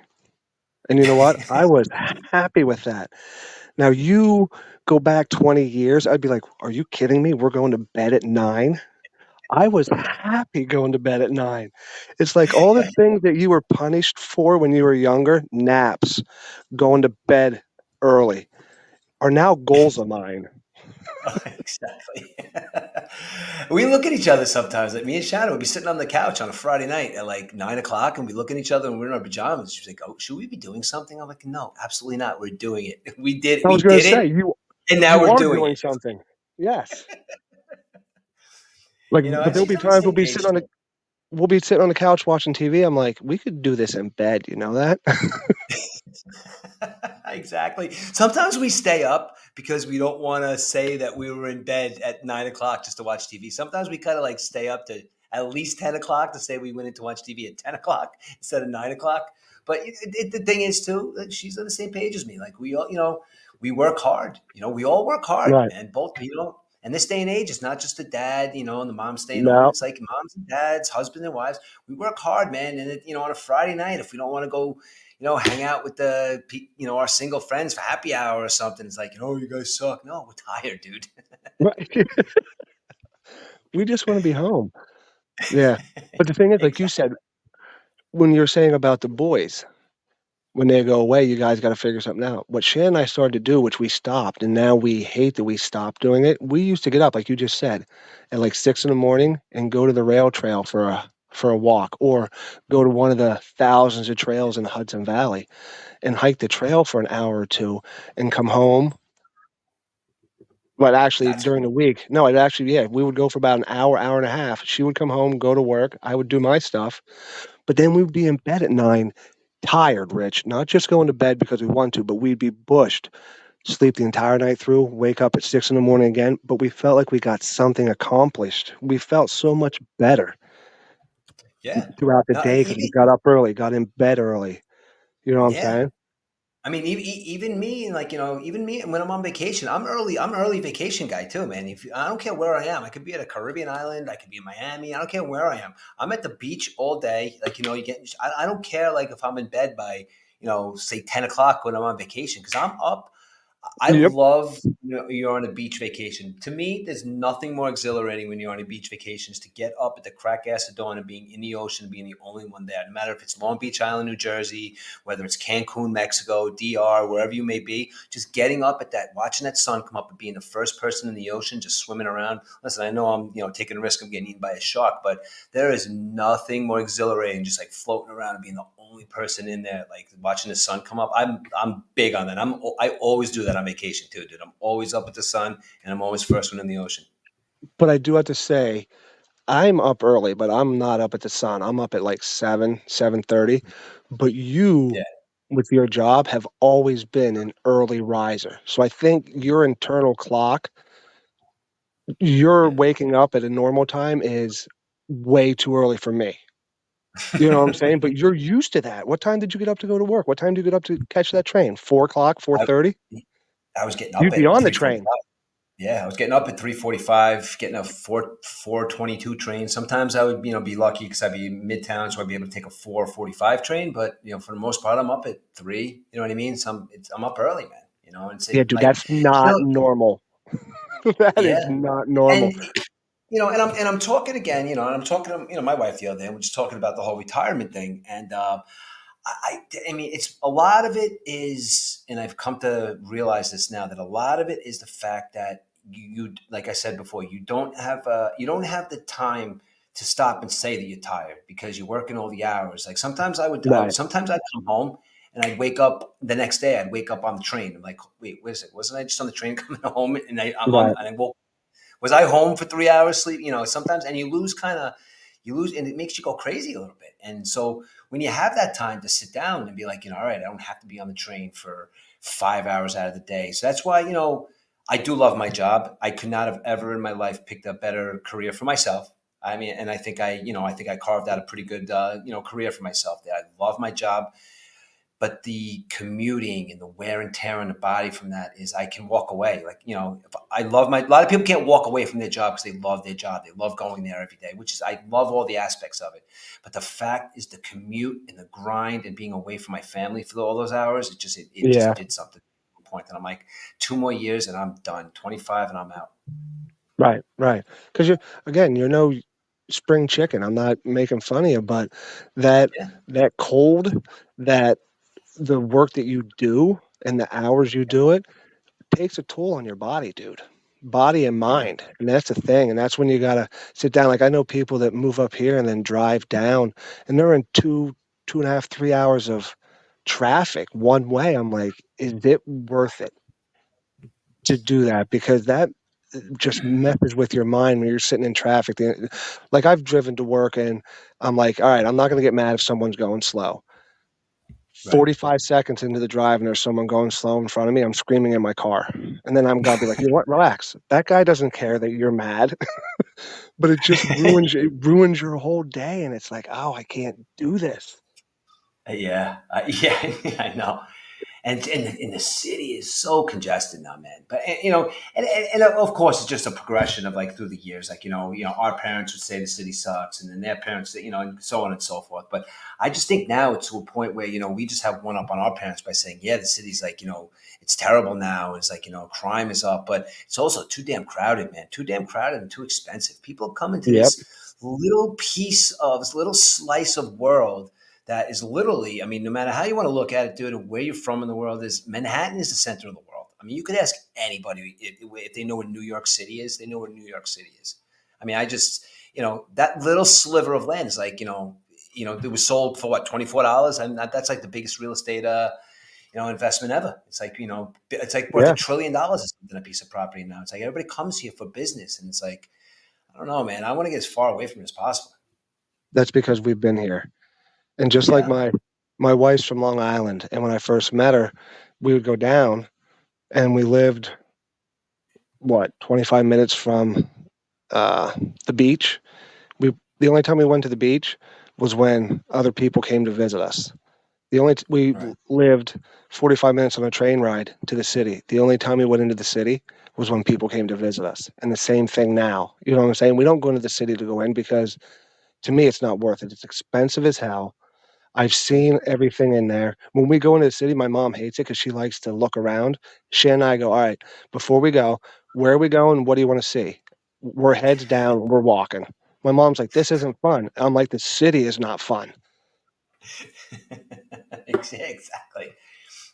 And you know what? I was happy with that. Now you go back 20 years, I'd be like, "Are you kidding me? We're going to bed at 9?" I was happy going to bed at 9. It's like all the things that you were punished for when you were younger, naps, going to bed early, are now goals of mine. Exactly. We look at each other sometimes. Like me and Shannon would be sitting on the couch on a Friday night at like 9 o'clock, and we look at each other and we're in our pajamas. She's like, "Oh, should we be doing something?" I'm like, "No, absolutely not. We're doing it. We did. I was We gonna did say, it, and now you we're are doing doing it." something. Yes. Like, but And there'll she's be on the times same page. we'll be sitting on the couch watching TV. I'm like, "We could do this in bed, you know that?" Exactly. Sometimes we stay up because we don't want to say that we were in bed at 9 o'clock just to watch TV. Sometimes we kind of like stay up to at least 10 o'clock to say we went in to watch TV at 10 o'clock instead of 9 o'clock. But the thing is, too, that she's on the same page as me. Like, we all, we work hard. We all work hard, Right. man. Both, and this day and age, it's not just the dad, and the mom staying home. No. It's like moms and dads, husbands and wives. We work hard, man. And, on a Friday night, if we don't want to go hang out with our single friends for happy hour or something. It's like, you guys suck. No, we're tired, dude. Right. We just wanna be home. Yeah. But the thing is, like you Exactly. said, when you're saying about the boys, when they go away, you guys gotta figure something out. What Shan and I started to do, which we stopped, and now we hate that we stopped doing it, we used to get up, like you just said, at, like, 6 in the morning and go to the rail trail for a walk, or go to one of the thousands of trails in the Hudson Valley and hike the trail for an hour or 2 and come home. But actually, That's during the week no, it actually yeah, we would go for about an hour, hour and a half. She would come home, go to work, I would do my stuff, but then we'd be in bed at 9, tired, Rich, not just going to bed because we want to, but we'd be bushed, sleep the entire night through, wake up at 6 in the morning again, but we felt like we got something accomplished. We felt so much better yeah. throughout the No, day because we got up early, got in bed early. You know what I'm yeah. saying? I mean, even me, like even me, when I'm on vacation, I'm early. I'm an early vacation guy too, man. If I don't care where I am, I could be at a Caribbean island, I could be in Miami. I don't care where I am. I'm at the beach all day. Like you get. I don't care like if I'm in bed by say 10 o'clock when I'm on vacation because I'm up. I Yep. love you're on a beach vacation. To me, there's nothing more exhilarating when you're on a beach vacation is to get up at the crack ass of dawn and being in the ocean, being the only one there. No matter if it's Long Beach Island, New Jersey, whether it's Cancun, Mexico, DR, wherever you may be, just getting up at that, watching that sun come up and being the first person in the ocean, just swimming around. Listen, I know I'm taking a risk of getting eaten by a shark, but there is nothing more exhilarating just like floating around and being the only person in there like watching the sun come up. I'm big on that. I always do that on vacation too, dude. I'm always up at the sun, and I'm always first one in the ocean. But I do have to say, I'm up early, but I'm not up at the sun. I'm up at like 7:30. But you, Yeah, with your job, have always been an early riser. So I think your internal clock, you're yeah. waking up at a normal time is way too early for me. You know what I'm saying? But you're used to that. What time did you get up to go to work? What time did you get up to catch that train? 4 o'clock, I, 4:30? I was getting up You'd be at on the three forty train. five. Yeah, I was getting up at 3:45, getting a 4:22 train. Sometimes I would be lucky because I'd be in Midtown, so I'd be able to take a 4:45 train. But for the most part, I'm up at three. You know what I mean? I'm up early, man. And it's Yeah, dude, like, that's you not know, normal. That is yeah, not normal. and and I'm talking again, and I'm talking to my wife the other day. And we're just talking about the whole retirement thing, and I mean, it's a lot of it is, and I've come to realize this now that a lot of it is the fact that you like I said before, you don't have the time to stop and say that you're tired because you're working all the hours. Like sometimes Right, sometimes I'd come home and I'd wake up the next day. I'd wake up on the train. I'm like, wait, where is it? Wasn't I just on the train coming home? And I'm on, right. and I woke was I home for 3 hours sleep? Sometimes, and you lose, and it makes you go crazy a little bit. And so when you have that time to sit down and be like, all right, I don't have to be on the train for 5 hours out of the day. So that's why, I do love my job. I could not have ever in my life picked a better career for myself. I mean, and I think I carved out a pretty good, career for myself. I love my job. But the commuting and the wear and tear on the body from that is I can walk away. Like, if I love a lot of people can't walk away from their job because they love their job. They love going there every day, which is, I love all the aspects of it. But the fact is the commute and the grind and being away from my family for all those hours, it just Yeah, did something to the point that I'm like, 2 more years and I'm done. 25 and I'm out. right, right. Because you're no spring chicken. I'm not making fun of you, but that Yeah. that cold, that the work that you do and the hours you do it takes a toll on your body, dude. Body and Yeah. mind. And that's the thing. And that's when you gotta sit down. Like I know people that move up here and then drive down and they're in 2.5, 3 hours of traffic one way. I'm like, is it worth it to do that? Because that just messes with your mind when you're sitting in traffic. Like I've driven to work and I'm like, all right, I'm not gonna get mad if someone's going slow. Right. 45 seconds into the drive and there's someone going slow in front of me, I'm screaming in my car. And then I'm gonna be like, you know what? Relax. That guy doesn't care that you're mad, but it ruins your whole day. And it's like, oh, I can't do this. Yeah. Yeah. I know. And the city is so congested now, man. But and of course, it's just a progression of like through the years. Like our parents would say the city sucks, and then their parents, and so on and so forth. But I just think now it's to a point where we just have one up on our parents by saying, yeah, the city's like it's terrible now. It's like crime is up, but it's also too damn crowded, man. Too damn crowded and too expensive. People come into Yep. this little slice of world that is literally, I mean, no matter how you want to look at it, dude, and where you're from in the world is Manhattan is the center of the world. I mean, you could ask anybody if they know where New York City is, they know where New York City is. I mean, that little sliver of land is like, it was sold for what, $24. And that's like the biggest real estate, investment ever. It's like, it's like worth Yeah. $1 trillion or something, a piece of property now. It's like everybody comes here for business. And it's like, I don't know, man, I want to get as far away from it as possible. That's because we've been here. And just like Yeah. my wife's from Long Island, and when I first met her, we would go down and we lived what, 25 minutes from uh the beach. The only time we went to the beach was when other people came to visit us. We Right. lived 45 minutes on a train ride to the city. The only time we went into the city was when people came to visit us. And the same thing now. You know what I'm saying? We don't go into the city to go in because to me it's not worth it. It's expensive as hell. I've Yeah. seen everything in there. When we go into the city, my mom hates it because she likes to look around. She and I go, all right, before we go, where are we going? What do you want to see? We're heads down, we're walking. My mom's like, this isn't fun. I'm like, the city is not fun. Exactly.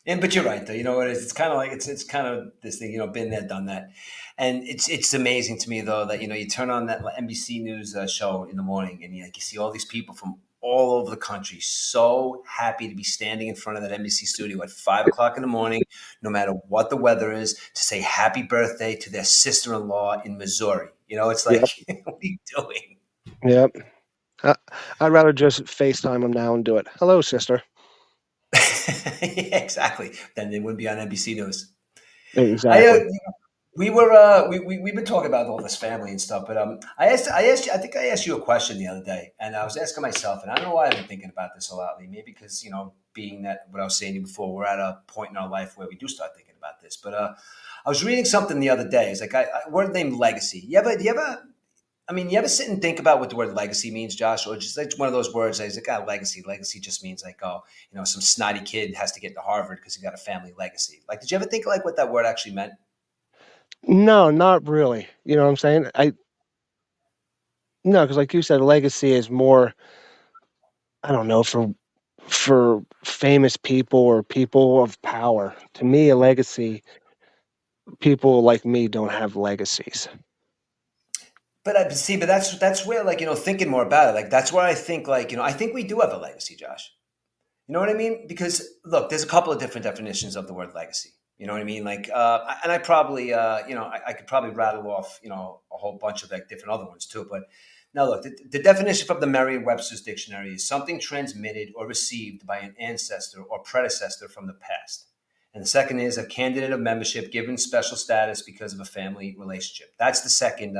And but you're right though. You know what it is? It's kind of like it's kind of this thing. Been there, done that. And it's amazing to me though that you turn on that NBC News show in the morning and you see all these people from all over the country so happy to be standing in front of that NBC studio at 5 o'clock in the morning, no matter what the weather is, to say happy birthday to their sister-in-law in Missouri. You know, it's like, Yep. what are you doing? Yep. I, I'd rather just FaceTime them now and do it. Hello, sister. Yeah, exactly. Then they wouldn't be on NBC News. I Exactly. we've been talking about all this family and stuff, but I asked you, I think I asked you a question the other day, and I was asking myself, and I don't know why I've been thinking about this a lot lately. Maybe because being that what I was saying to you before, we're at a point in our life where we do start thinking about this. But I was reading something the other day. It's like a word named legacy. Do you ever? I mean, you ever sit and think about what the word legacy means, Josh, or just like one of those words that is like, legacy. Legacy just means like, oh, some snotty kid has to get to Harvard because he got a family legacy. Like, did you ever think like what that word actually meant? No, not really. You know what I'm saying? I No, because like you said, legacy is more. I don't know, for famous people or people of power. To me, a legacy. People like me don't have legacies. But I see, but that's where like thinking more about it, like that's where I think like I think we do have a legacy, Josh. You know what I mean? Because look, there's a couple of different definitions of the word legacy. You know what I mean? Like, and I probably, I could probably rattle off, a whole bunch of like different other ones too. But now, look, the definition from the Merriam-Webster's dictionary is something transmitted or received by an ancestor or predecessor from the past. And the second is a candidate of membership given special status because of a family relationship. That's the second.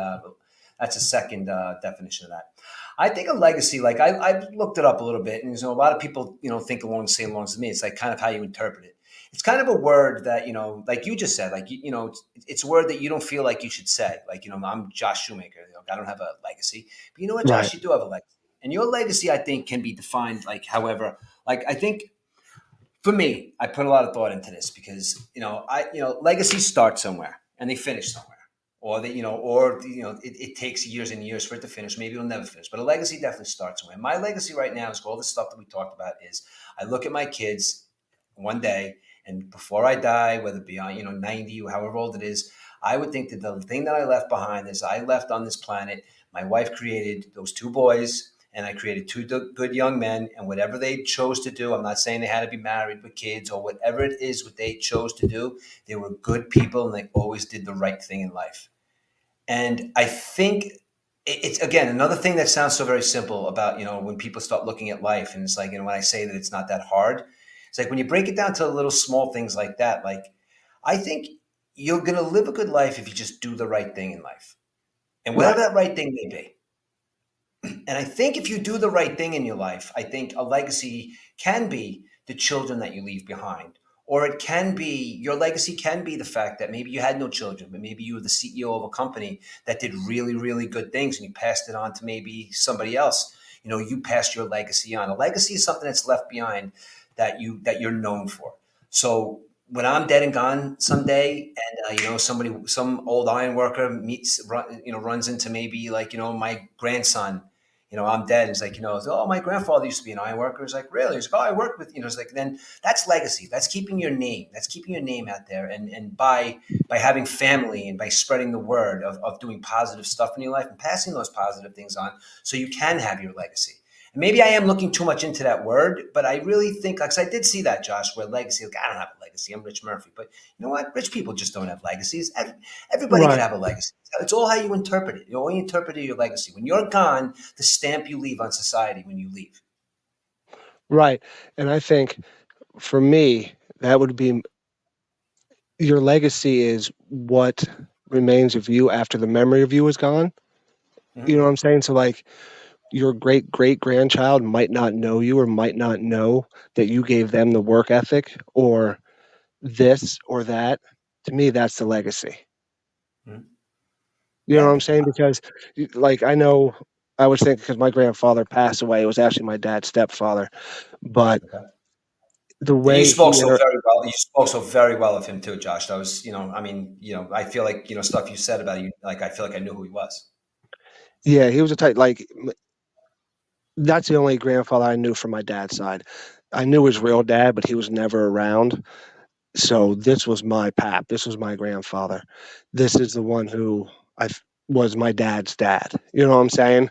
That's a second definition of that. I think a legacy, like I've looked it up a little bit, and a lot of people, think along the same lines as me. It's like kind of how you interpret it. It's kind of a word that like you just said, like it's a word that you don't feel like you should say. Like I'm Josh Shoemaker. I don't have a legacy, but you know what, Right. Josh, you do have a legacy, and your legacy, I think, can be defined like however. Like I think for me, I put a lot of thought into this because legacies start somewhere and they finish somewhere, or it takes years and years for it to finish. Maybe it'll never finish, but a legacy definitely starts somewhere. My legacy right now is all the stuff that we talked about. Is I look at my kids one day, and before I die, whether it be on 90 or however old it is, I would think that the thing that I left behind is I left on this planet. My wife created those two boys, and I created two good young men, and whatever they chose to do, I'm not saying they had to be married with kids or whatever it is what they chose to do, they were good people and they always did the right thing in life. And I think it's again another thing that sounds so very simple about when people start looking at life, and it's like when I say that it's not that hard, it's like when you break it down to little small things like that. Like I think you're gonna live a good life if you just do the right thing in life, and whatever Right. that right thing may be. And I think if you do the right thing in your life, I think a legacy can be the children that you leave behind. Or it can be your legacy can be the fact that maybe you had no children, but maybe you were the CEO of a company that did really, really good things and you passed it on to maybe somebody else. You passed your legacy on. A legacy is something that's left behind that you're known for. So when I'm dead and gone someday, and some old iron worker runs into maybe like my grandson, I'm dead. It's like, oh, my grandfather used to be an iron worker. It's like, really? It's like, oh, I worked with, it's like, then that's legacy. That's keeping your name. That's keeping your name out there. And by having family and by spreading the word of doing positive stuff in your life and passing those positive things on so you can have your legacy. And maybe I am looking too much into that word, but I really think, like, 'cause I did see that, Josh, where legacy, like, I don't have a legacy. I'm Rich Murphy. But you know what? Rich people just don't have legacies. Everybody can Right. have a legacy. It's all how you interpret it. You interpret your legacy. When you're gone, the stamp you leave on society when you leave. Right. And I think for me, that would be your legacy is what remains of you after the memory of you is gone. You know Mhm. what I'm saying? So like your great great grandchild might not know you or might not know that you gave them the work ethic or this or that. To me, that's the legacy. Mhm. You know what Yeah. I'm saying? Because, like, I know I was thinking because my grandfather passed away. It was actually my dad's stepfather, but Okay. the And you way spoke he so very well. You spoke so very well of him too, Josh. That was, I mean, I feel like, stuff you said about you, like, I feel like I knew who he was. yeah, he was a type like that's the only grandfather I knew from my dad's side. I knew his real dad, but he was never around. So this was my pap. This was my grandfather. This is the one who I was my dad's dad. You know what I'm saying?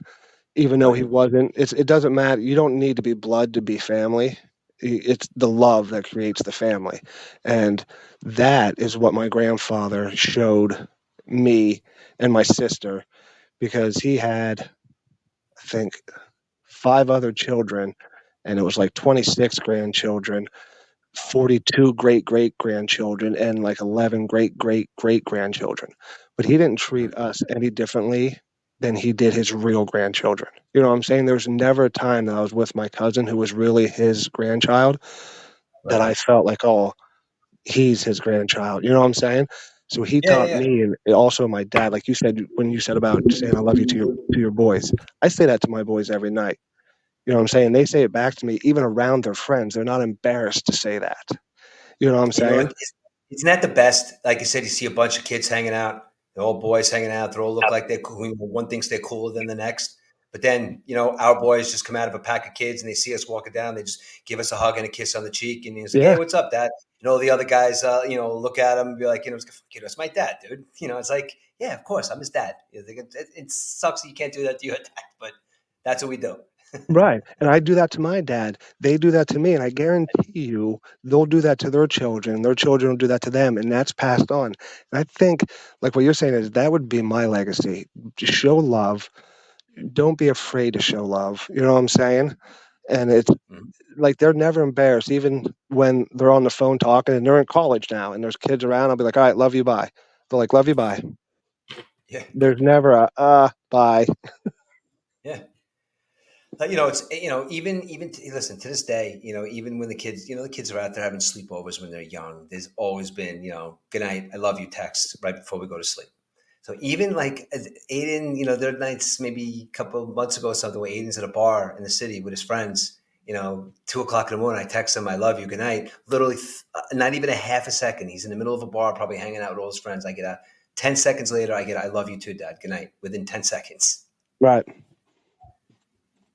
even though Right. he wasn't. It doesn't matter. You don't need to be blood to be family. It's the love that creates the family, and that is what my grandfather showed me and my sister, because he had, I think, 5 other children, and it was like 26 grandchildren, 42 great great grandchildren, and like 11 great great great grandchildren. But he didn't treat us any differently than he did his real grandchildren. You know what I'm saying? There was never a time that I was with my cousin who was really his grandchild that Right. I felt like, oh, he's his grandchild. You know what I'm saying? So he Yeah. taught Yeah. me, and also my dad, like you said, when you said about saying I love you to your boys. I say that to my boys every night. You know what I'm saying? They say it back to me even around their friends. They're not embarrassed to say that. You know what I'm You know, saying? isn't that the best? Like you said, you see a bunch of kids hanging out, they're all boys hanging out. They all look like they're cool. One thinks they're cooler than the next. But then, our boys just come out of a pack of kids and they see us walking down. They just give us a hug and a kiss on the cheek. And he's like, hey, Yeah, what's up, dad? The other guys, look at him and be like, it's my dad, dude. It's like, yeah, of course, I'm his dad. It sucks that you can't do that to your dad, but that's what we do. right. And I do that to my dad. They do that to me, and I guarantee you they'll do that to their children. Their children will do that to them, and that's passed on. And I think, like what you're saying, is that would be my legacy. Just show love. Don't be afraid to show love. You know what I'm saying? And it's Mhm. like they're never embarrassed, even when they're on the phone talking, and they're in college now, and there's kids around. I'll be like, all right, love you, bye. They're like, love you, bye. Yeah. There's never a bye. Yeah. It's listen, to this day, even when the kids are out there having sleepovers when they're young, there's always been, good night, I love you text right before we go to sleep. So even like Aiden, there are nights maybe a couple of months ago or something where Aiden's at a bar in the city with his friends. 2 o'clock in the morning, I text him, I love you, good night. Literally, not even a half a second. He's in the middle of a bar, probably hanging out with all his friends. I get out. 10 seconds later, I get, I love you too, Dad. Good night. Within 10 seconds. Right.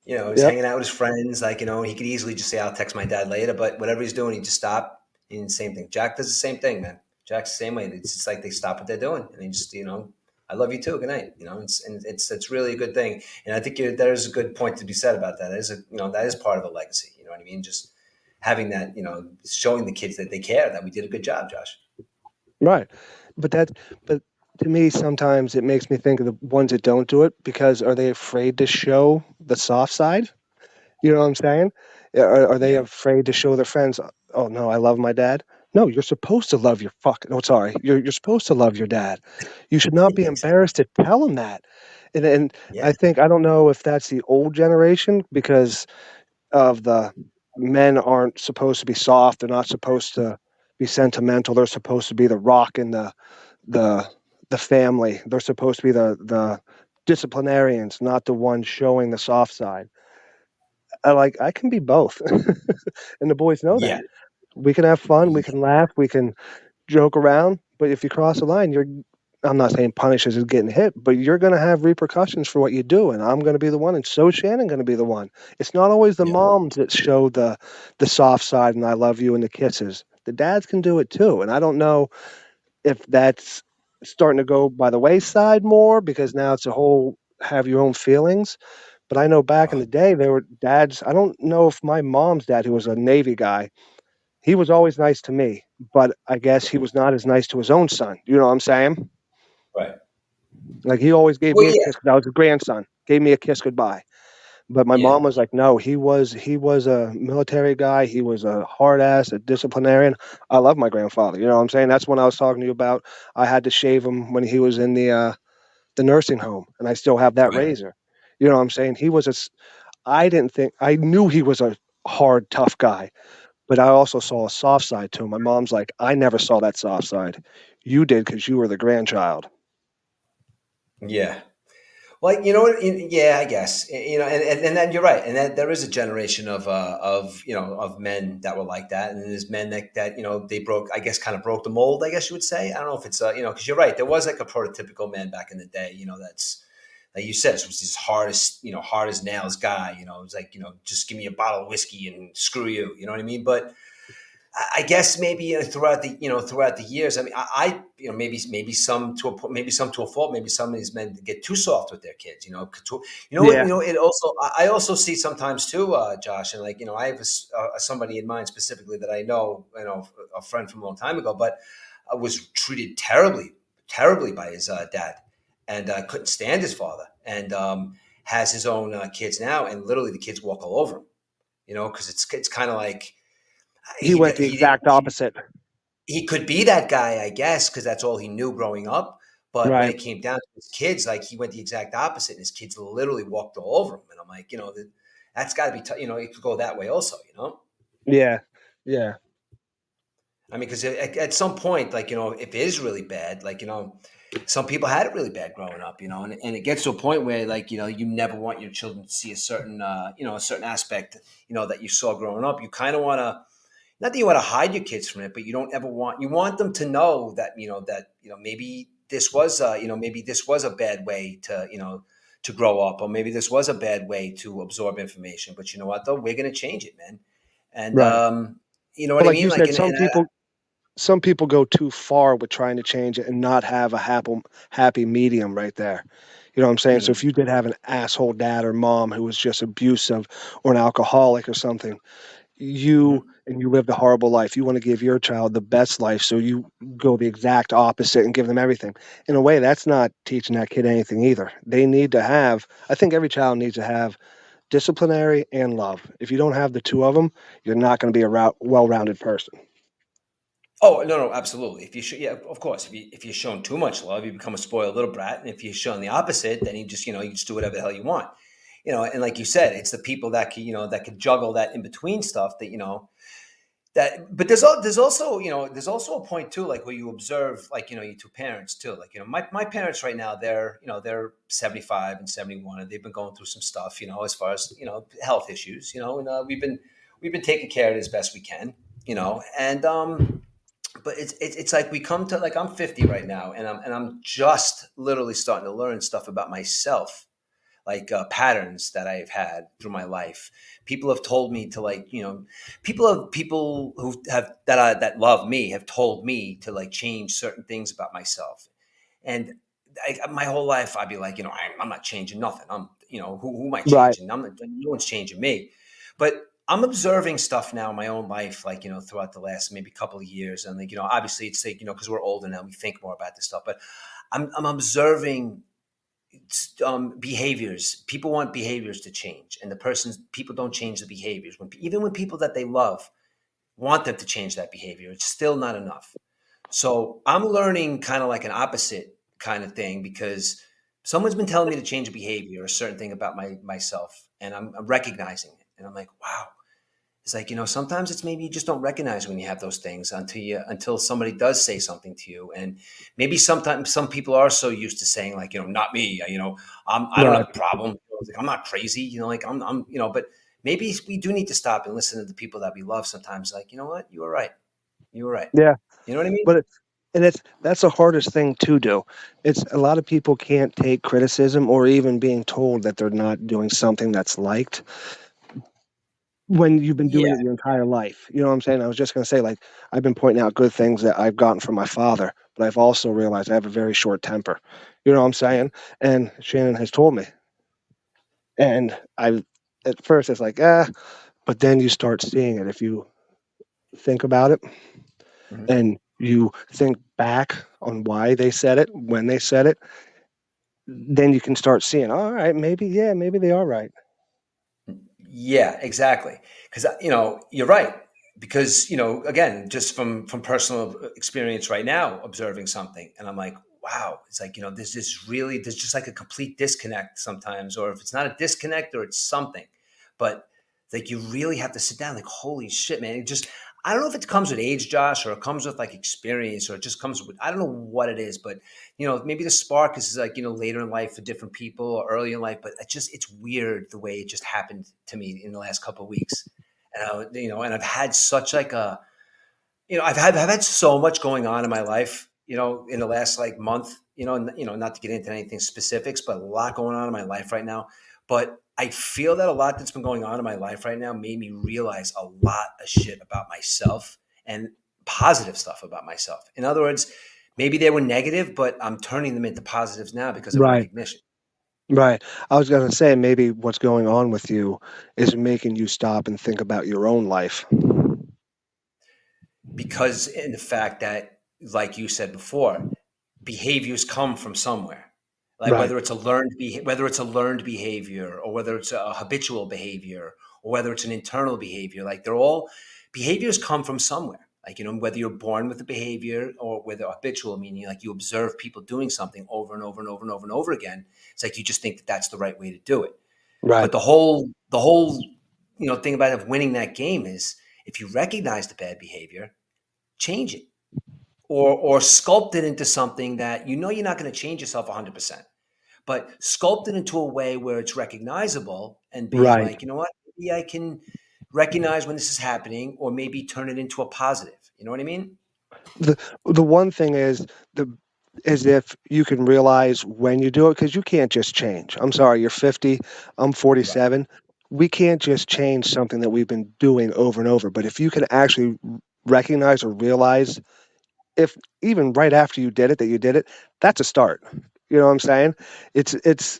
He's Yep. hanging out with his friends, like, he could easily just say, I'll text my dad later, but whatever he's doing, he just stop. And same thing. Jack does the same thing, man. Jack's the same way. It's just like they stop what they're doing and they just, I love you too. Good night. It's really a good thing. And I think there's a good point to be said about that. That is part of a legacy. You know what I mean? Just having that, showing the kids that they care, that we did a good job, Josh. Right. But that but to me sometimes it makes me think of the ones that don't do it because are they afraid to show the soft side? You know what I'm saying? Are they Yeah. afraid to show their friends, "Oh no, I love my dad"? No, you're supposed to love your fucking. Oh, sorry. You're supposed to love your dad. You should not be Exactly. embarrassed to tell him that. And Yeah. I think I don't know if that's the old generation because of the men aren't supposed to be soft. They're not supposed to be sentimental. They're supposed to be the rock in the the family. They're supposed to be the disciplinarians, not the ones showing the soft side. I can be both, and the boys know Yeah. that. We can have fun, we Yeah. can laugh, we can joke around, but if you cross the line, you're I'm not saying punishes is getting hit, but you're going to have repercussions for what you do, and I'm going to be the one, and so is Shannon going to be the one. It's not always the Yeah. moms that show the soft side and I love you and the kisses. The dads can do it too, and I don't know if that's starting to go by the wayside more because now it's a whole have your own feelings. But I know back in Oh, the day, there were dads. I don't know if my mom's dad, who was a Navy guy, he was always nice to me, but I guess he was not as nice to his own son. You know what I'm saying? right. Like he always gave Well, me a yeah. kiss because I was a grandson. Gave me a kiss goodbye. But my Yeah. mom was like, no, he was a military guy. He was a hard ass, a disciplinarian. I love my grandfather. You know what I'm saying? That's when I was talking to you about. I had to shave him when he was in the nursing home, and I still have that Right. razor. You know what I'm saying? I didn't think I knew he was a hard, tough guy, but I also saw a soft side to him. My mom's like, I never saw that soft side. You did because you were the grandchild. Yeah. Well, you know what? Yeah, I guess and then you're right, and that there is a generation of men that were like that, and there's men that they broke, I guess, kind of broke the mold. I guess you would say. I don't know if it's because you're right. There was like a prototypical man back in the day. That's like you said, it was this hard as nails guy. It was like just give me a bottle of whiskey and screw you. You know what I mean? But I guess maybe throughout the years. I mean, maybe some to a maybe some to a fault. Maybe some of these men get too soft with their kids. What Yeah, it also I also see sometimes too, Josh, and like I have somebody in mind specifically that I know, a friend from a long time ago, but was treated terribly by his dad, and couldn't stand his father, and has his own kids now, and literally the kids walk all over him. Because it's kind of like he went the exact he opposite. he could be that guy, I guess, because that's all he knew growing up. But when Right. it came down to his kids, like he went the exact opposite, and his kids literally walked all over him. And I'm like, that's got to be, it could go that way also. Yeah. Yeah. I mean, because at some point, like, if it is really bad, like, some people had it really bad growing up, and it gets to a point where, like, you never want your children to see a certain aspect, that you saw growing up. You kind of want to, not that you want to hide your kids from it, but you want them to know that maybe this was a bad way to grow up, or maybe this was a bad way to absorb information. But you know what though, we're gonna change it, man. And Right. you know what But I like mean? you Like, said, some people go too far with trying to change it and not have a happy medium right there. You know what I'm saying? So Mhm, if you did have an asshole dad or mom who was just abusive or an alcoholic or something, mhm. you lived a horrible life. You want to give your child the best life, so you go the exact opposite and give them everything. In a way, that's not teaching that kid anything either. They need to have, I think every child needs to have disciplinary and love. If you don't have the two of them, you're not going to be a well-rounded person. Oh, no, no, absolutely. Yeah, of course. If you're shown too much love, you become a spoiled little brat, and if you're shown the opposite, then you just do whatever the hell you want. And like you said, it's the people that can juggle that in between stuff that. But there's also a point too, like where you observe, like your two parents too. Like my parents right now, they're 75 and 71, and they've been going through some stuff, as far as health issues, and we've been taking care of it as best we can, and but it's like we come to, like, I'm 50 right now, and I'm just literally starting to learn stuff about myself, like patterns that I've had through my life. People have told me to, like, people who have that love me have told me to, like, change certain things about myself. And my whole life I'd be like, I'm not changing nothing. Who am I Right. changing? No one's changing me. But I'm observing stuff now in my own life, like, throughout the last maybe couple of years. And, like, obviously it's like, because we're older now, we think more about this stuff. But I'm observing behaviors. People want behaviors to change, and people don't change the behaviors. Even when people that they love want them to change that behavior, it's still not enough. So I'm learning kind of like an opposite kind of thing, because someone's been telling me to change a behavior, a certain thing about myself, and I'm recognizing it, and I'm like, wow. It's like, sometimes it's maybe you just don't recognize when you have those things until somebody does say something to you. And maybe sometimes some people are so used to saying, like, not me, I don't have Right. a problem. Like, I'm not crazy, like but maybe we do need to stop and listen to the people that we love sometimes. Like, you know what? You were right. You were right. Yeah. You know what I mean? But that's the hardest thing to do. It's a lot of people can't take criticism or even being told that they're not doing something that's liked when you've been doing Yeah. it your entire life. You know what I'm saying? I was just going to say, like, I've been pointing out good things that I've gotten from my father, but I've also realized I have a very short temper. You know what I'm Yeah. saying? And Shannon has told me. And at first it's like, ah, but then you start seeing it. If you think about it Mhm. and you think back on why they said it, when they said it, then you can start seeing, all right, maybe, yeah, maybe they are right. Yeah, exactly. Because you're right. Because again, just from personal experience right now, observing something, and I'm like, wow. It's like, there's just like a complete disconnect sometimes, or if it's not a disconnect, or it's something, but like you really have to sit down. Like, holy shit, man! I don't know if it comes with age, Josh, or it comes with like experience, or it just comes with, I don't know what it is, but maybe the spark is like, later in life for different people, or early in life, but it's weird the way it just happened to me in the last couple of weeks. And and I've had such like a, I've had so much going on in my life, in the last like month, not to get into anything specifics, but a lot going on in my life right now. But I feel that a lot that's been going on in my life right now made me realize a lot of shit about myself, and positive stuff about myself. In other words, maybe they were negative, but I'm turning them into positives now because of Right. recognition. Right. I was going to say maybe what's going on with you is making you stop and think about your own life. Because in the fact that, like you said before, behaviors come from somewhere. Like Right. whether it's a learned behavior, or whether it's a habitual behavior, or whether it's an internal behavior. Like they're all behaviors come from somewhere. Like, whether you're born with a behavior or whether habitual, meaning like you observe people doing something over and over and over and over and over again. It's like you just think that that's the right way to do it. Right. But the whole thing about of winning that game is, if you recognize the bad behavior, change it, or sculpt it into something that you're not going to change yourself 100%, but sculpt it into a way where it's recognizable, and being Right. like, you know what, maybe I can recognize when this is happening, or maybe turn it into a positive. You know what I mean? The one thing is if you can realize when you do it, because you can't just change. I'm sorry, you're 50, I'm Right. 47. We can't just change something that we've been doing over and over. But if you can actually recognize or realize, if even right after you did it, that you did it, that's a start. You know what I'm saying? It's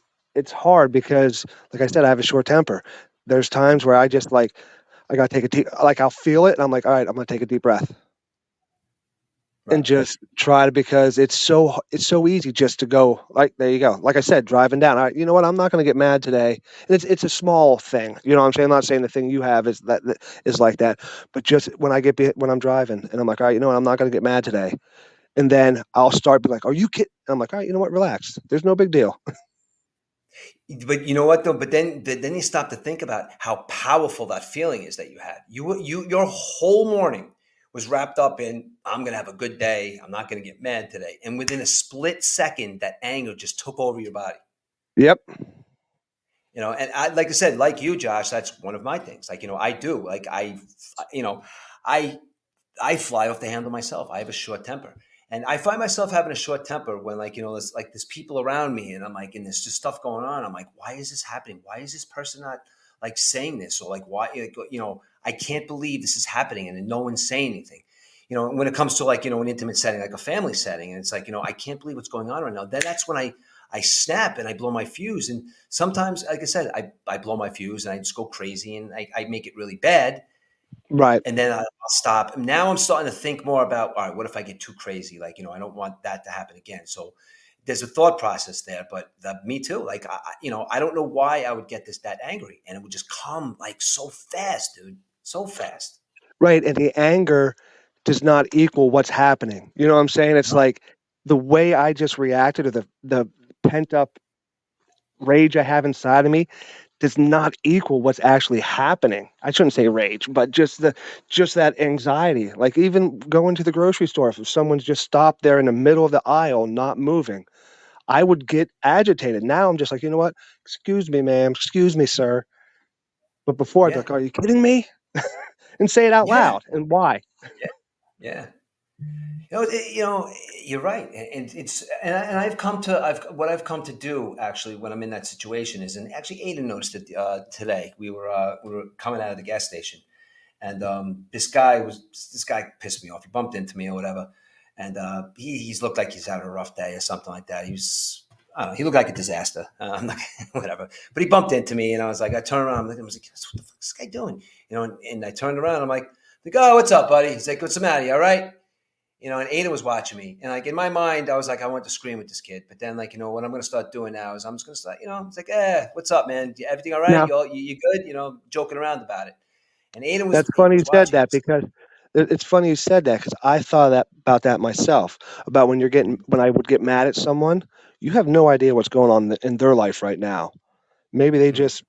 hard because, like I said, I have a short temper. There's times where I gotta take a deep, like I'll feel it, and I'm like, all right, I'm gonna take a deep breath and Right. just try to, because it's so easy just to go like, there you go, like I said, driving down, all right, you know what, I'm not going to get mad today. And it's a small thing, you know what I'm saying. I'm not saying the thing you have that is like that, but just when when I'm driving and I'm like, all right, you know what, I'm not going to get mad today. And then I'll start be like, are you kidding? I'm like, all right, you know what, relax, there's no big deal. But you know what though? But then you stop to think about how powerful that feeling is that you had. Your whole morning was wrapped up in, I'm gonna have a good day. I'm not gonna get mad today. And within a split second, that anger just took over your body. Yep. And like I said, like you, Josh, that's one of my things. Like, I do. Like you know, I I fly off the handle myself. I have a short temper. And I find myself having a short temper when, like, there's people around me, and I'm like, and there's just stuff going on. I'm like, why is this happening? Why is this person not like saying this? Or like, why, I can't believe this is happening, and then no one's saying anything. When it comes to, like, an intimate setting, like a family setting, and it's like, I can't believe what's going on right now. Then that's when I snap and I blow my fuse. And sometimes, like I said, I blow my fuse and I just go crazy, and I make it really bad, Right. and then I'll stop. Now I'm starting to think more about, all right, what if I get too crazy? Like, I don't want that to happen again. So there's a thought process there, but me too. Like, I don't know why I would get that angry, and it would just come like so fast, dude, so fast. Right. And the anger does not equal what's happening, you know what I'm saying. It's No. like the way I just reacted, or the pent up rage I have inside of me, does not equal what's actually happening. I shouldn't say rage, but just that anxiety. Like even going to the grocery store, if someone's just stopped there in the middle of the aisle, not moving, I would get agitated. Now I'm just like, you know what? Excuse me, ma'am. Excuse me, sir. But before I'd be Yeah. like, are you kidding me? And say it out Yeah. loud. And why? Yeah. Yeah. You're right, and I've come to do, actually, when I'm in that situation is, and actually Aiden noticed it today. We were coming out of the gas station, and this guy pissed me off. He bumped into me or whatever, and he's looked like he's having a rough day or something like that. I don't know, he looked like a disaster. I'm not whatever, but he bumped into me, and I turned around, I was like, what the fuck is this guy doing? And I turned around, I'm like, oh, what's up, buddy? He's like, what's the matter? You all right? And Ada was watching me, and like in my mind, I was like, I want to scream with this kid. But then, like, what I'm going to start doing now is I'm just going to start, it's like, what's up, man? Everything all right? Now, You good? Joking around about it. And Ada was that's Ada funny you was said watching that, us. because it's funny you said that, because I thought that about that myself, about when I would get mad at someone, you have no idea what's going on in their life right now. Maybe they Mm, just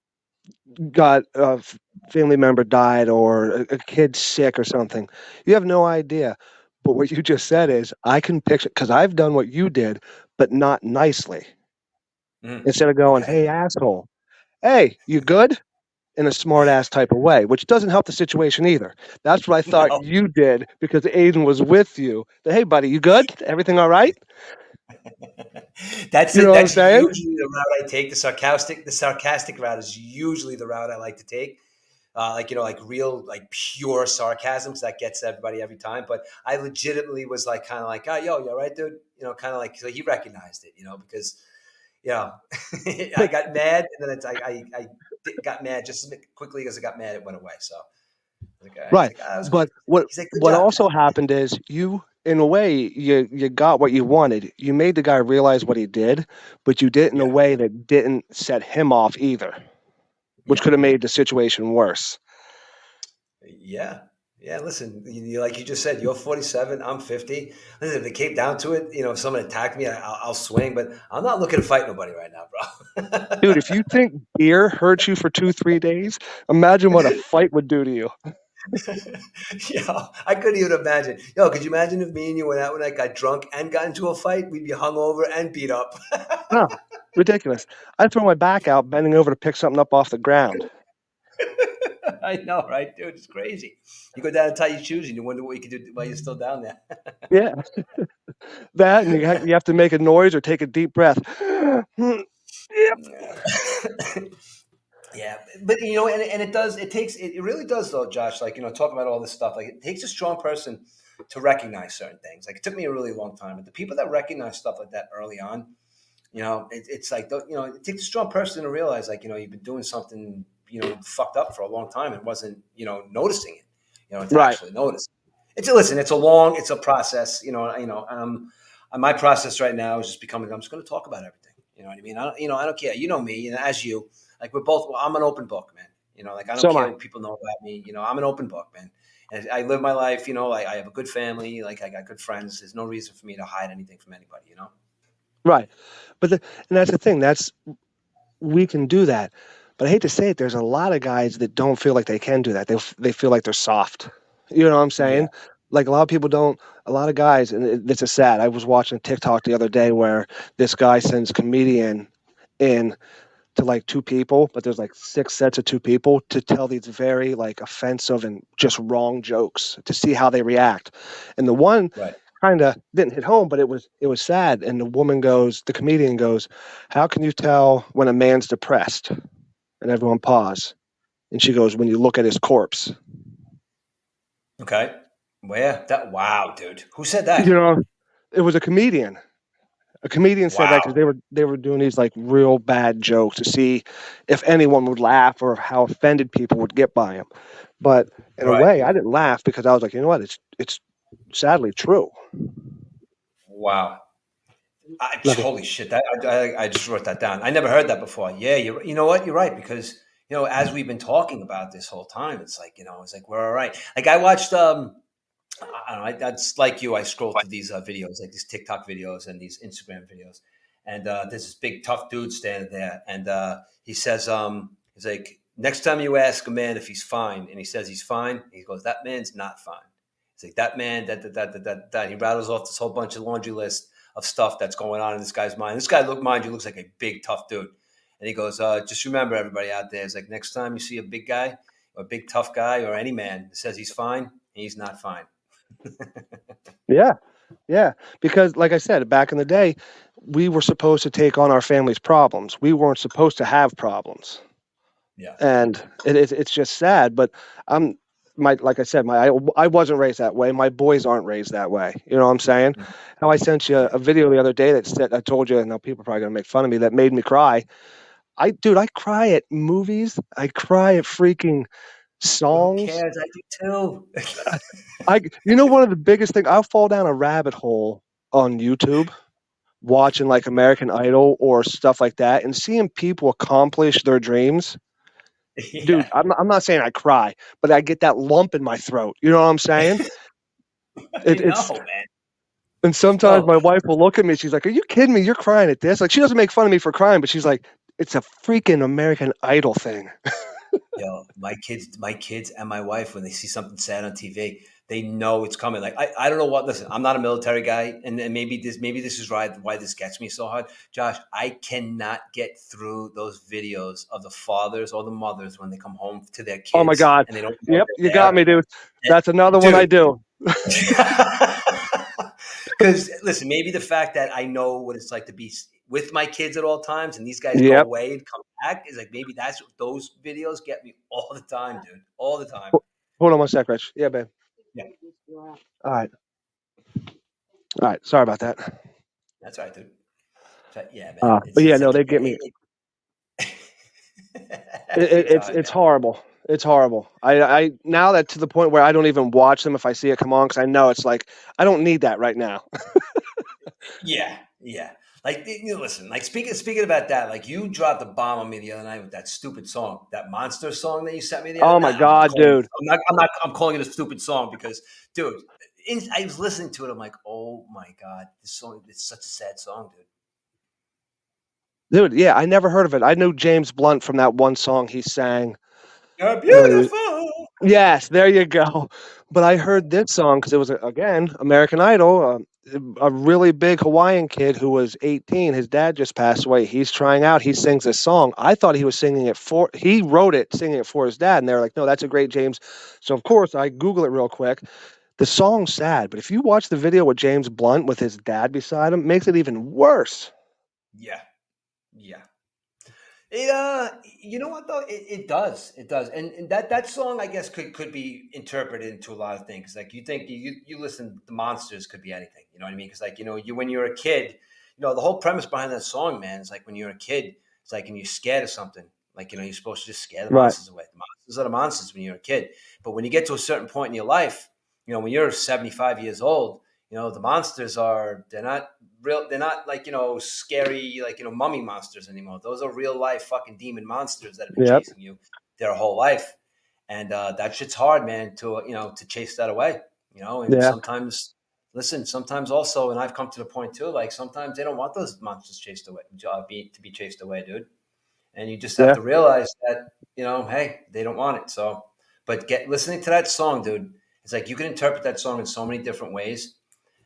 got family member died, or a kid sick or something. You have no idea. But what you just said is, I can picture, because I've done what you did, but not nicely. mm. Instead of going, hey, asshole, hey, you good? In a smart ass type of way, which doesn't help the situation either. That's what I thought No, you did, because Aiden was with you. Hey, buddy, you good? Everything all right? that's You it. know what I'm That's saying? usually the route I take. The sarcastic route is usually the route I like to take. like like real like pure sarcasm because that gets everybody every time. But I legitimately was like kind of like, oh, yo, you all right, dude? Kind of like so he recognized it, because I got mad and then got mad just as quickly as I got mad, it went away. So like, all right. He's Right. like, that was good. But what He's like, good what job, also happened is you, in a way, you got what you wanted. You made the guy realize what he did, but you did it in a man. way that didn't set him off either, which Yeah. could have made the situation worse. Yeah. Yeah. Listen, like you just said, you're 47, I'm 50. Listen, if it came down to it, if someone attacked me, I'll swing, but I'm not looking to fight nobody right now, Dude, if you think beer hurts you for 2, 3 days, imagine what a fight would do to you. bro. I couldn't even imagine. Could you imagine if me and you went out when I got drunk and got into a fight? We'd be hungover and beat up. No, ridiculous. I'd throw my back out, bending over to pick something up off the ground. I know, right, dude? It's crazy. You go down and tie your shoes, and you wonder what you can do while you're still down there. Yeah, that, and you have to make a noise or take a deep breath. Yep. Yeah, but and it does. It really does though, Josh. Like talk about all this stuff. Like it takes a strong person to recognize certain things. Like it took me a really long time, but the people that recognize stuff like that early on, it's like it takes a strong person to realize like you've been doing something fucked up for a long time and wasn't noticing it. To Right. actually notice. Listen. It's a process. My process right now is just becoming. I'm just going to talk about everything. You know what I mean? I don't care. You know me, and as you. Like we're both. Well, I'm an open book, man. Like I don't So am care I. what people know about me. I'm an open book, man. And I live my life. I have a good family. Like I got good friends. There's no reason for me to hide anything from anybody. Right. And that's the thing. We can do that. But I hate to say it, there's a lot of guys that don't feel like they can do that. They feel like they're soft. You know what I'm Yeah. saying? Like a lot of people don't. A lot of guys, and this is sad. I was watching TikTok the other day where this guy sends comedian in to like two people, but there's like 6 sets of two people to tell these very like offensive and just wrong jokes to see how they react. And the one Right. kind of didn't hit home, but it was sad. And the comedian goes, "How can you tell when a man's depressed?" And everyone pause. And she goes, "When you look at his corpse." Okay. Where that? Wow, dude. Who said You that? know, it was a comedian. A comedian said that because Wow. they were doing these like real bad jokes to see if anyone would laugh or how offended people would get by him. But in a Right. way, I didn't laugh because I was like, you know what? It's sadly true. Wow. Love you. Holy shit! I just wrote that down. I never heard that before. Yeah, you know what? You're right because as we've been talking about this whole time, it's like it's like we're all right. Like I watched I don't know. That's like you. I scroll through these videos, like these TikTok videos and these Instagram videos, and there's this big tough dude standing there, and he says, he's like, next time you ask a man if he's fine, and he says he's fine, he goes, that man's not fine. He's like, that man, that. He rattles off this whole bunch of laundry list of stuff that's going on in this guy's mind. This guy, mind you, looks like a big tough dude, and he goes, just remember, everybody out there, is like, next time you see a big guy, or a big tough guy, or any man that says he's fine, he's not fine. Yeah, yeah. Because like I said, back in the day, we were supposed to take on our family's problems. We weren't supposed to have problems. Yeah. And it's just sad. But I'm like I said, I wasn't raised that way. My boys aren't raised that way. You know what I'm saying? Mhm. How I sent you Yeah. a video the other day that said I told you, and now people are probably gonna make fun of me, that made me cry. I cry at movies. I cry at freaking Who songs. cares? I do too. One of the biggest thing, I'll fall down a rabbit hole on YouTube watching like American Idol or stuff like that and seeing people accomplish their dreams. Dude, Yeah, I'm not saying I cry, but I get that lump in my throat. You know what I'm saying? I It's know, man. and sometimes Yo, my wife will look at me. She's like, "Are you kidding me? You're crying at this?" Like she doesn't make fun of me for crying, but she's like, "It's a freaking American Idol thing." my kids, and my wife, when they see something sad on TV, they know it's coming. Like I don't know what. Listen, I'm not a military guy, and maybe this is right why this gets me so hard, Josh. I cannot get through those videos of the fathers or the mothers when they come home to their Oh my kids god. and they don't know Yep, you they're got there. me, dude. And, That's another one I dude, do. because listen, maybe the fact that I know what it's like to be with my kids at all times, and these guys go Yep. away and come back. Is like maybe that's what those videos get me all the time, dude, all the time. Hold on one sec, Rich. Yeah, babe. Yeah, All right. All right. Sorry about that. that's right, dude. So, yeah, man, But yeah, it's no, like they get me. every time, It's man. horrible. It's horrible. I now that to the point where I don't even watch them if I see it come on because I know it's like I don't need that right now. Yeah, yeah. Like listen, like speaking about that, like you dropped a bomb on me the other night with that stupid song, that monster song that you sent me the other Oh my night. I'm god, calling it. dude. I'm calling it a stupid song because, dude, I was listening to it. I'm like, oh my god, this song. It's such a sad song, dude. Dude, yeah, I never heard of it. I knew James Blunt from that one song he sang. You're Where he was, beautiful. yes, there you go. But I heard this song because it was again American Idol. A really big Hawaiian kid who was 18. His dad just passed away. He's trying out. He sings this song. I thought he was singing it for. He wrote it, singing it for his dad, and they're like, "No, that's a great James." So of course I Google it real quick. The song's sad, but if you watch the video with James Blunt with his dad beside him, it makes it even worse. Yeah, yeah. It you know what though? It does, and that song I guess could be interpreted into a lot of things. Like you think you listen, the monsters could be anything. You know what I mean? Because like you when you're a kid, the whole premise behind that song, man, is like when you're a kid, it's like and you're scared of something. Like you're supposed to just scare the Right. monsters away. The monsters are the monsters when you're a kid. But when you get to a certain point in your life, when you're 75 years old, the monsters they're not real. They're not like scary like mummy monsters anymore. Those are real life fucking demon monsters that have been Yep. chasing you their whole life, and that shit's hard, man. To chase that away. And Yeah. sometimes, listen, sometimes also, and I've come to the point too. Like sometimes they don't want those monsters chased away, to be chased away, dude. And you just have Yeah. to realize that hey, they don't want it. So, but get listening to that song, dude. It's like you can interpret that song in so many different ways.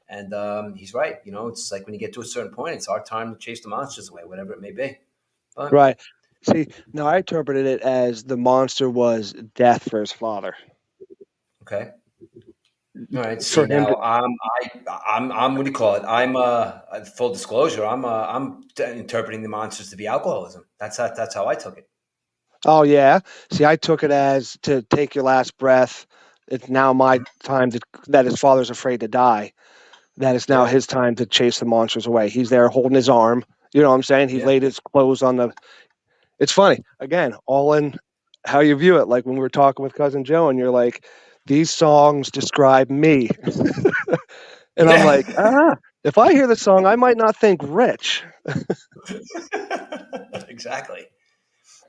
And he's right. It's like when you get to a certain point, it's our time to chase the monsters away, whatever it may be. But Right. See, now I interpreted it as the monster was death for his father. okay, all right. See For him to. now, I'm what do you call it? Full disclosure. I'm interpreting the monsters to be alcoholism. That's how I took it. Oh yeah. See, I took it as to take your last breath. It's now my time that his father's afraid to die. That it's now Yeah, his time to chase the monsters away. He's there holding his arm. You know what I'm saying? He yeah, laid his clothes on the. It's funny. Again, all in how you view it. Like when we were talking with cousin Joe, and you're like, these songs describe me, and I'm like, yeah. if I hear the song, I might not think Rich. Exactly.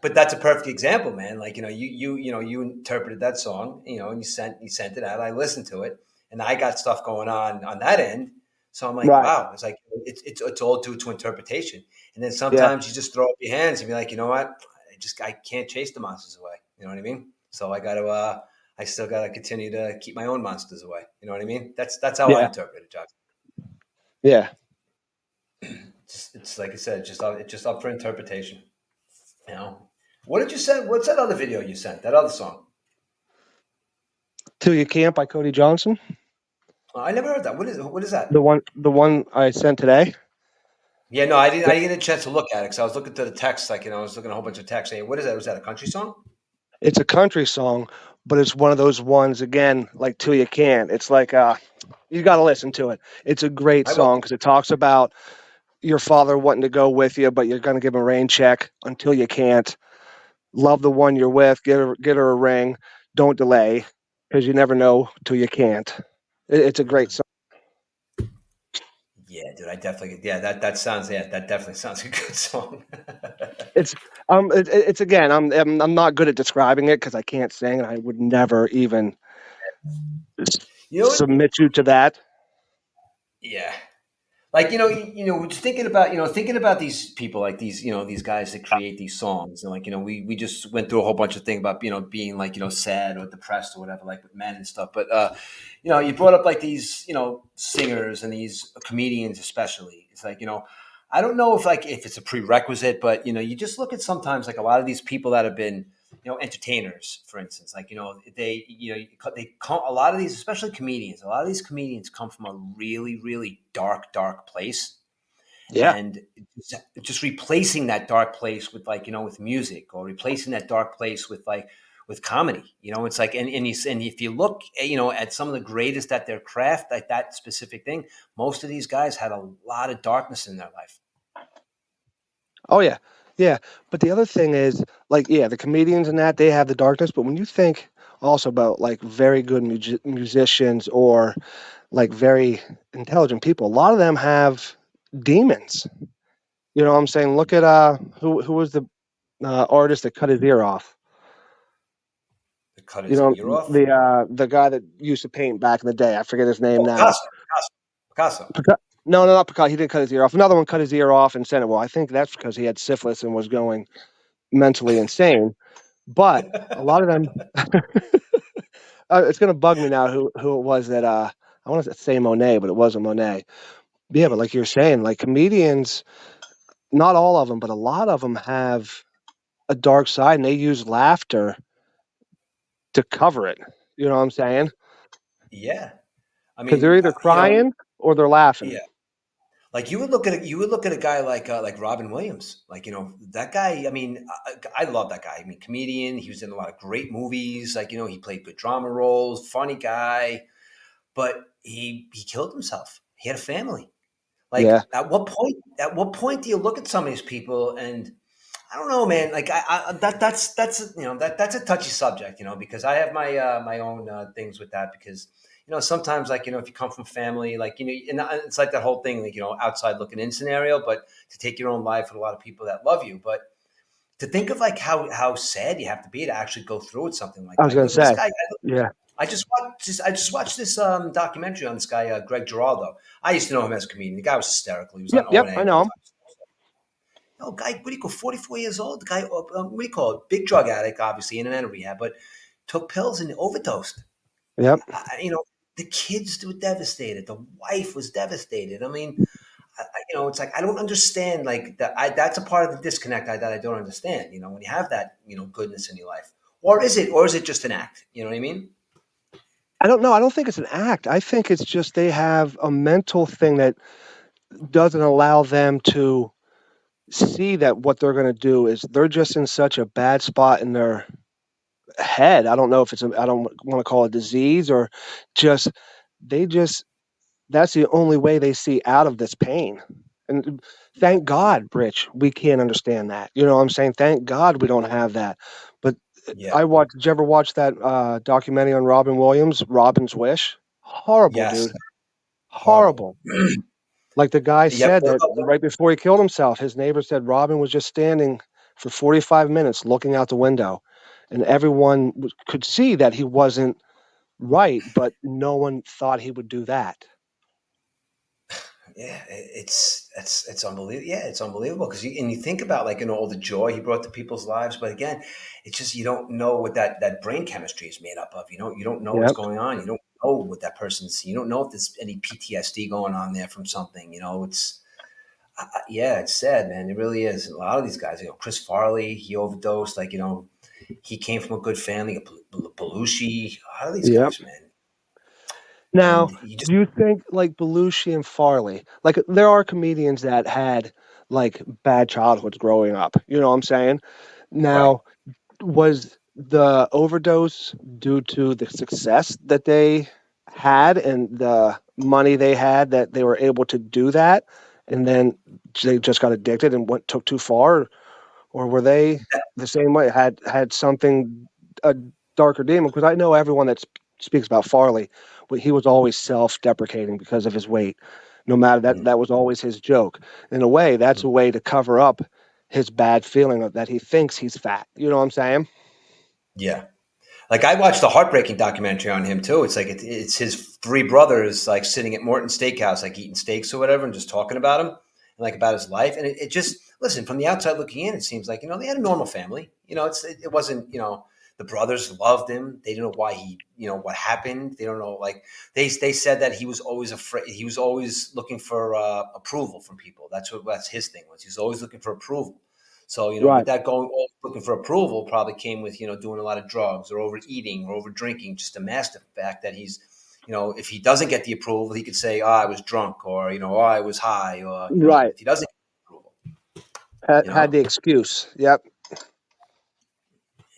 But that's a perfect example, man. Like you interpreted that song, and you sent it out. I listened to it, and I got stuff going on that end. So I'm like, Right. wow, it's like it's all due to interpretation. And then Yeah. sometimes you just throw up your hands and be like, you know what, I can't chase the monsters away. You know what I mean? So I still got to continue to keep my own monsters away. You know what I mean? That's how I Yeah. interpret it, Josh. Yeah. It's like I said, it's just up for interpretation. You know, what did you send? What's that other video you sent? That other song? Till You Can't by Cody Johnson. I never heard that. What is The that? one I sent today. Yeah, no, I didn't. I didn't get a chance to look at it because I was looking to the text. Like I was looking at a whole bunch of text saying, "What is that? Was that a country song?" It's a country song, but it's one of those ones again, like Till You Can't. It's like you got to listen to it. It's a great I will. song because it talks about your father wanting to go with you, but you're going to give him a rain check until you can't. Love the one you're with. Get her a ring. Don't delay because you never know till you can't. It's a great song. Yeah, dude. I definitely. Yeah, that sounds. Yeah, that definitely sounds like a good song. It's again. I'm not good at describing it because I can't sing, and I would never even s- You know what? submit you to that. Yeah. Like just thinking about these people, like these guys that create these songs, and like we just went through a whole bunch of things about being like sad or depressed or whatever, like with men and stuff. But you brought up like these singers and these comedians especially. It's like I don't know if it's a prerequisite, but you just look at sometimes like a lot of these people that have been entertainers, for instance, like they they come, a lot of these, especially comedians, a lot of these comedians come from a really really dark place, Yeah. and just replacing that dark place with, like, with music, or replacing that dark place with, like, with comedy. It's like, and if you look, at some of the greatest at their craft, like that specific thing, most of these guys had a lot of darkness in their life. Oh yeah, yeah. But the other thing is, like, yeah, the comedians and that they have the darkness. But when you think also about like very good musicians or like very intelligent people, a lot of them have demons. You know what I'm saying? Look at who was the artist that cut his ear off? To cut You his know, ear off. the guy that used to paint back in the day. I forget his name Oh, now. Picasso. No, no, not Picasso. He didn't cut his ear off. Another one cut his ear off and sent it. Well, I think that's because he had syphilis and was going mentally insane. But a lot of them, it's going to bug me now who it was that I want to say Monet, but it wasn't Monet. Yeah, but like you're saying, like comedians, not all of them, but a lot of them have a dark side, and they use laughter to cover it. You know what I'm saying? Yeah, I Because they're mean, either crying or they're laughing. yeah. Like, you would look at a guy like Robin Williams. Like, that guy. I mean, I love that guy. I mean, comedian. He was in a lot of great movies. Like, he played good drama roles. Funny guy, but he killed himself. He had a family. Yeah, Like, at what point do you look at some of these people, and I don't know, man. Like, that's a touchy subject, because I have my own things with that, because sometimes, like, if you come from family, like, and it's like that whole thing, like, outside looking in scenario, but to take your own life with a lot of people that love you, but to think of, like, how sad you have to be to actually go through with something like I was that. going to This say. guy, Yeah. I just watched this documentary on this guy, Greg Giraldo. I used to know him as a comedian. The guy was hysterical. He was on Yep. O Yep. and A I a know couple him. times. Oh, guy, what do you call, 44 years old? The guy, what do you call it? Big drug addict, obviously, in and out of rehab, but took pills and overdosed. Yep. The kids were devastated. The wife was devastated. I mean, it's like, I don't understand. Like, that's a part of the disconnect that I don't understand. When you have that, goodness in your life, or is it just an act? You know what I mean? I don't know. I don't think it's an act. I think it's just they have a mental thing that doesn't allow them to see that what they're going to do is they're just in such a bad spot in their head. I don't know if I don't want to call it disease or just, they just, that's the only way they see out of this pain. And thank God, Rich, we can't understand that. You know what I'm saying? Thank God we don't have that. But Yeah. did you ever watch that documentary on Robin Williams, Robin's Wish? Horrible, Yes. dude. Horrible. Horrible. Like the guy Yep. said that right before he killed himself, his neighbor said Robin was just standing for 45 minutes looking out the window, and everyone could see that he wasn't right, but no one thought he would do that. Yeah, it's unbelievable. Yeah, it's unbelievable, because you think about, like, all the joy he brought to people's lives, but again, it's just, you don't know what that brain chemistry is made up of. You don't know what's Yep. going on. You don't know what that person's. You don't know if there's any PTSD going on there from something. Yeah, it's sad, man. It really is. A lot of these guys, Chris Farley, he overdosed. Like, he came from a good family. Belushi, a lot of these Yep. guys, man, and Now, you just do you think like Belushi and Farley, like there are comedians that had like bad childhoods growing up? You know what I'm saying? right. Now, was the overdose due to the success that they had and the money they had that they were able to do that, and then they just got addicted and took too far, or were they the same way? Had something, a darker demon? Because I know everyone that speaks about Farley, but he was always self-deprecating because of his weight. No matter that, Mm, that was always his joke. In a way, that's mm, a way to cover up his bad feeling of that he thinks he's fat. You know what I'm saying? yeah. Like, I watched a heartbreaking documentary on him too. It's like it's his three brothers, like, sitting at Morton Steakhouse, like eating steaks or whatever, and just talking about him and, like, about his life. And it just, listen, from the outside looking in, it seems like, they had a normal family. It wasn't, the brothers loved him. They didn't know why what happened. They don't know, like, they said that he was always afraid. He was always looking for approval from people. That's his thing was. He was always looking for approval. So, with Right. that going, looking for approval, probably came with, doing a lot of drugs or overeating or over drinking, just to mask the fact that if he doesn't get the approval, he could say, "Oh, I was drunk," or "Oh, I was high," or Right. if he doesn't get the approval, Had, you had know, the excuse. Yep.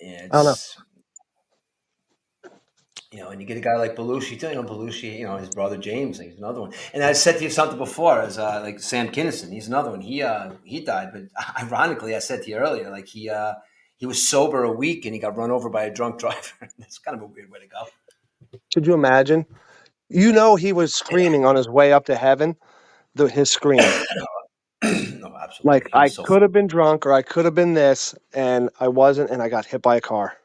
I don't know. it's and you get a guy like Belushi too. Belushi, his brother James, he's another one. And I said to you something before, as like Sam Kinison, he's another one. He died, but ironically, I said to you earlier, like he was sober a week and he got run over by a drunk driver. That's kind of a weird way to go. Could you imagine? He was screaming on his way up to heaven. His scream, No, like absolutely, he I was so. could have been drunk or I could have been this, and I wasn't, and I got hit by a car.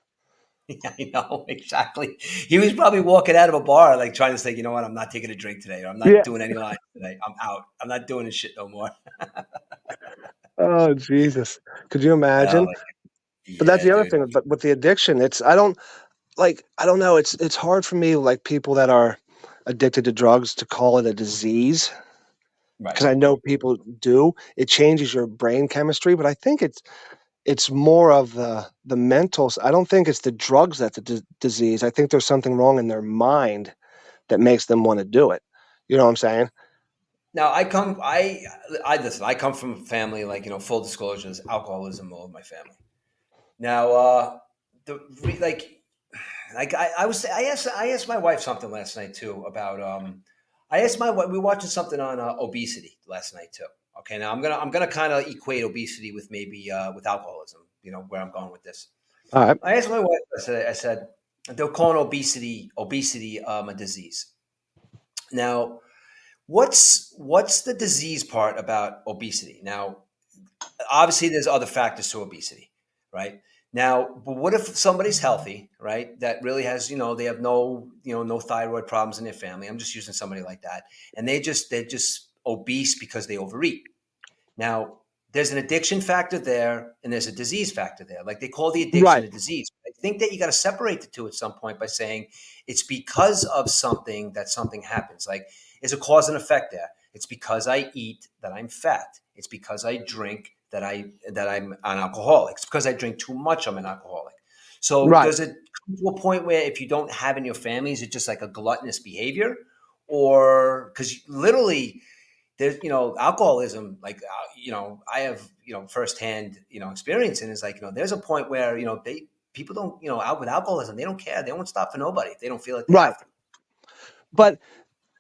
Yeah, I know exactly. He was probably walking out of a bar, like trying to say, "You know what? I'm not taking a drink today. Or I'm not Yeah. doing any lines today. I'm out. I'm not doing this shit no more." Oh Jesus. Could you Oh, imagine? But that's yeah, the other dude. thing. But with the addiction, I don't know. It's hard for me, like people that are addicted to drugs, to call it a disease Right. because I know people do. It changes your brain chemistry, but I think it's more of the mentals. I don't think it's the drugs that's a disease. I think there's something wrong in their mind that makes them want to do it. You know what I'm saying? Now I listen. I come from a family, like full disclosures, alcoholism all of my family. Now, the like I asked my wife something last night too about I asked my wife, we were watching something on obesity last night too. Okay, now I'm gonna kind of equate obesity with maybe with alcoholism. Where I'm going with this. All right. I asked my wife. I said they're calling obesity a disease. Now, what's the disease part about obesity? Now, obviously, there's other factors to obesity, right? Now, but what if somebody's healthy, right? That really has, they have no thyroid problems in their family. I'm just using somebody like that, and they're just obese because they overeat. Now, there's an addiction factor there and there's a disease factor there. Like they call the addiction Right. a disease. I think that you got to separate the two at some point by saying it's because of something that something happens. Like, is a cause and effect there. It's because I eat that I'm fat. It's because I drink that I'm an alcoholic. It's because I drink too much I'm an alcoholic. So Right. does it come to a point where if you don't have in your family, is it just like a gluttonous behavior? Or because literally there's alcoholism, like I have firsthand experience, and it's like there's a point where they people don't out with alcoholism, they don't care, they won't stop for nobody if they don't feel like they Right. have to. But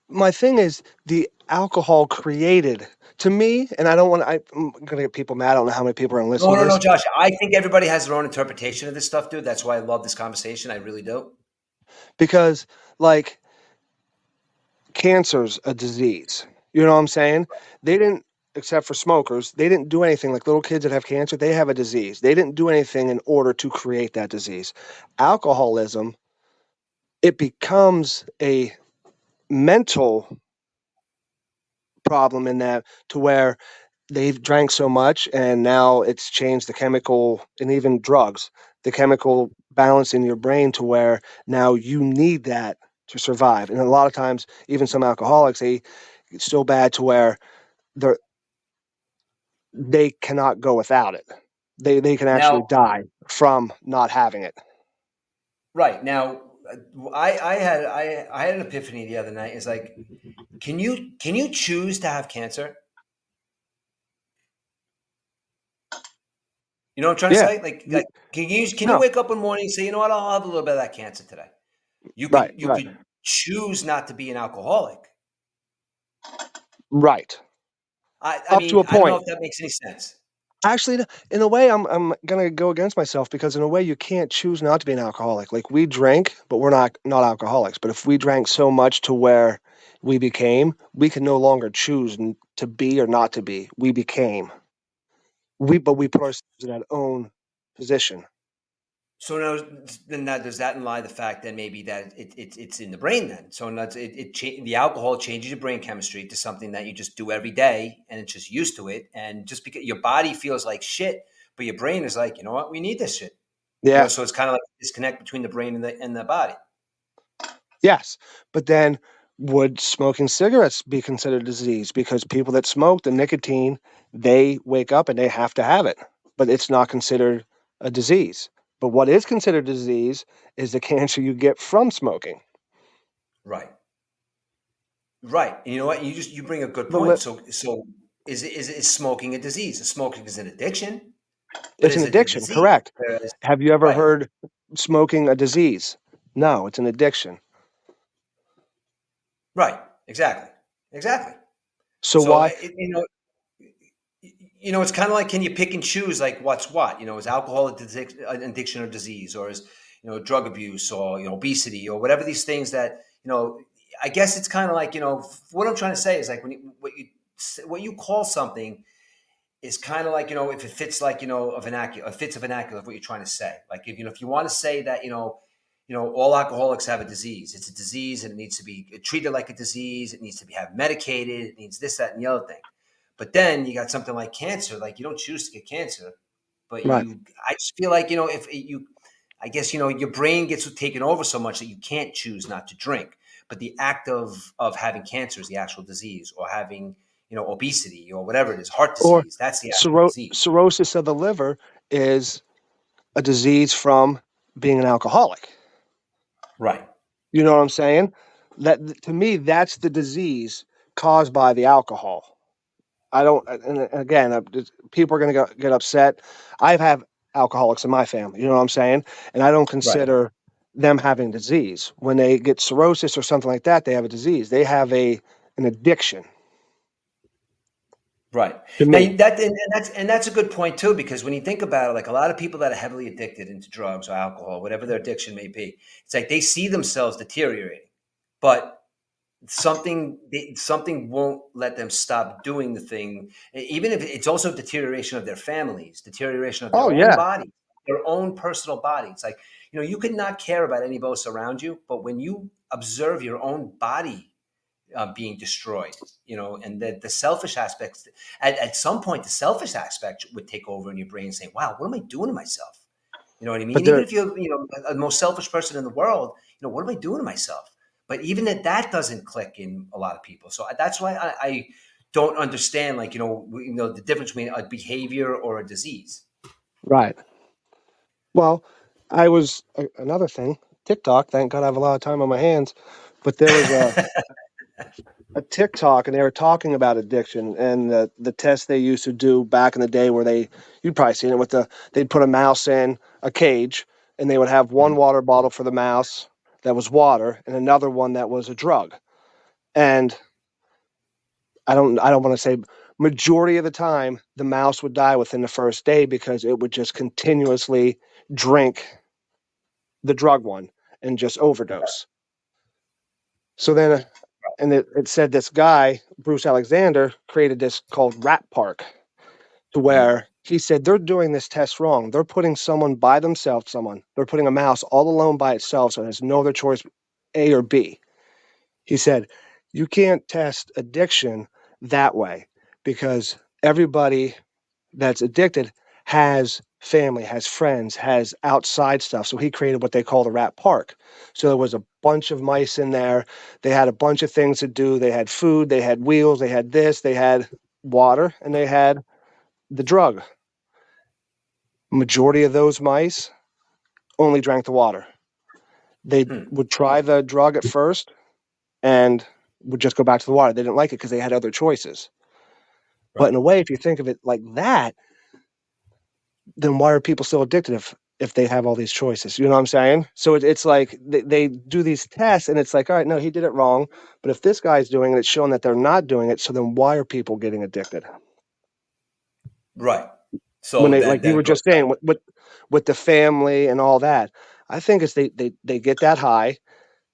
my thing is the alcohol created to me, and I don't want to. I'm gonna get people mad. I don't know how many people are gonna listen No, to no, no, this Josh, I think everybody has their own interpretation of this stuff, dude. That's why I love this conversation, I really do. because, like, cancer's a disease. You know what I'm saying? They didn't, except for smokers, they didn't do anything. Like little kids that have cancer, they have a disease. They didn't do anything in order to create that disease. Alcoholism, it becomes a mental problem in that, to where they've drank so much and now it's changed the chemical, and even drugs, the chemical balance in your brain, to where now you need that to survive. And a lot of times, even some alcoholics, it's so bad to where they're they cannot go without it. They can actually Now, die from not having it. right now, I had an epiphany the other night. It's like, can you choose to have cancer? You know what I'm trying to Yeah. say? Like can you No. wake up one morning and say, you know what, I'll have a little bit of that cancer today. You Right. could you Right. could choose not to be an alcoholic. Right. I Up to mean, a I don't know point. if that makes any sense. Actually, in a way, I'm gonna go against myself, because in a way, you can't choose not to be an alcoholic. Like, we drink, but we're not alcoholics. But if we drank so much to where we can no longer choose to be or not to be. We became. But we put ourselves in that own position. So now, then that does that imply the fact that maybe that it's in the brain then? So that's the alcohol changes your brain chemistry to something that you just do every day, and it's just used to it, and just because your body feels like shit, but your brain is like, you know what, we need this shit. Yeah. So it's kind of like a disconnect between the brain and the body. Yes, but then would smoking cigarettes be considered a disease? Because people that smoke the nicotine, they wake up and they have to have it, but it's not considered a disease. But what is considered a disease is the cancer you get from smoking. Right. Right. And you know what? You bring a good The point. li- So is smoking a disease? Smoking is an addiction, but it's an is it a addiction, disease? correct? Whereas, Have you ever right, heard smoking a disease? No, it's an addiction. right, exactly, exactly. So So why? it's kind of like, can you pick and choose like what's what? Is alcohol an addiction or disease, or is drug abuse, or obesity, or whatever these things that I guess it's kind of like what I'm trying to say is like what you call something is kind of like if it fits like a vernacular, fits a vernacular of what you're trying to say. Like if you want to say that all alcoholics have a disease, it's a disease and it needs to be treated like a disease. It needs to be have medicated. It needs this, that, and the other thing. But then you got something like cancer. Like you don't choose to get cancer, but Right. I just feel like if you, I guess your brain gets taken over so much that you can't choose not to drink. But the act of having cancer is the actual disease, or having obesity or whatever it is, heart Or disease. That's the actual disease. cirrhosis of the liver is a disease from being an alcoholic. Right. You know what I'm saying? That to me, that's the disease caused by the alcohol. I don't. And again, people are going to get upset. I've had alcoholics in my family. You know what I'm saying? And I don't Right. consider them having disease. When they get cirrhosis or something like that, they have a disease. They have an addiction. Right. To Now me, that's a good point too, because when you think about it, like a lot of people that are heavily addicted into drugs or alcohol, whatever their addiction may be, it's like they see themselves deteriorating, but something won't let them stop doing the thing, even if it's also deterioration of their families, deterioration of their oh own yeah, body, their own personal body. It's like you could not care about anybody else around you, but when you observe your own body being destroyed, and the selfish aspects, at some point the selfish aspect would take over in your brain, saying, wow, what am I doing to myself? You know what I but mean? Even there, if you're the most selfish person in the world, what am I doing to myself? But even that doesn't click in a lot of people. So that's why I don't understand, like the difference between a behavior or a disease. right. Well, another thing. TikTok. Thank God I have a lot of time on my hands. But there was a TikTok, and they were talking about addiction and the test they used to do back in the day, where you'd probably seen it, they'd put a mouse in a cage, and they would have one Mhm. water bottle for the mouse that was water, and another one that was a drug. And I don't want to say majority of the time the mouse would die within the first day, because it would just continuously drink the drug one and just overdose. So then, and it said this guy, Bruce Alexander, created this called Rat Park, to Mhm. where he said they're doing this test wrong. They're putting someone by themselves, they're putting a mouse all alone by itself, so it has no other choice, A or B. He said, you can't test addiction that way, because everybody that's addicted has family, has friends, has outside stuff. So he created what they call the Rat Park. So there was a bunch of mice in there. They had a bunch of things to do. They had food, they had wheels, they had this, they had water, and they had the drug. Majority of those mice only drank the water. They Hmm. would try the drug at first and would just go back to the water. They didn't like it because they had other choices. But Right. in a way, if you think of it like that, then why are people still addicted if they have all these choices? You know what I'm saying? So it's like they do these tests, and it's like, all right, no, he did it wrong. But if this guy's doing it, it's showing that they're not doing it. So then why are people getting addicted? Right. When So they, then like you then were it goes just saying, with the family and all that, I think it's they get that high,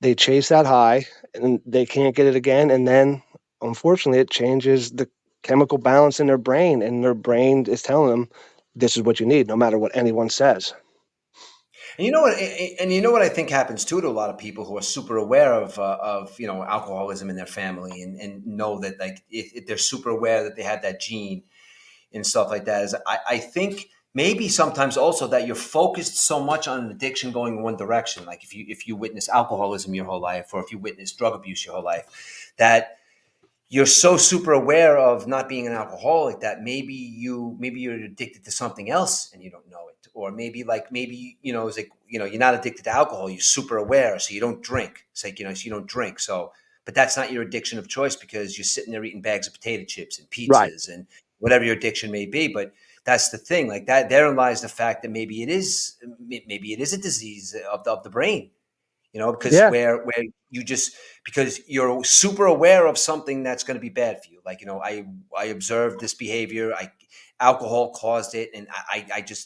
they chase that high, and they can't get it again, and then unfortunately it changes the chemical balance in their brain, and their brain is telling them this is what you need, no matter what anyone says. And you know what I think happens too to a lot of people who are super aware of alcoholism in their family, and know that, like, if they're super aware that they have that gene and stuff like that, is I think maybe sometimes also that you're focused so much on an addiction going in one direction. Like if you witness alcoholism your whole life, or if you witness drug abuse your whole life, that you're so super aware of not being an alcoholic that maybe you're addicted to something else and you don't know it. Or maybe it's like you're not addicted to alcohol, you're super aware, so you don't drink. It's like so you don't drink. So but that's not your addiction of choice because you're sitting there eating bags of potato chips and Right. pizzas and whatever your addiction may be. But that's the thing. Like that, therein lies the fact that maybe it is a disease of the brain, because Yeah. where you just because you're super aware of something that's going to be bad for you. Like, I observed this behavior. Alcohol caused it, and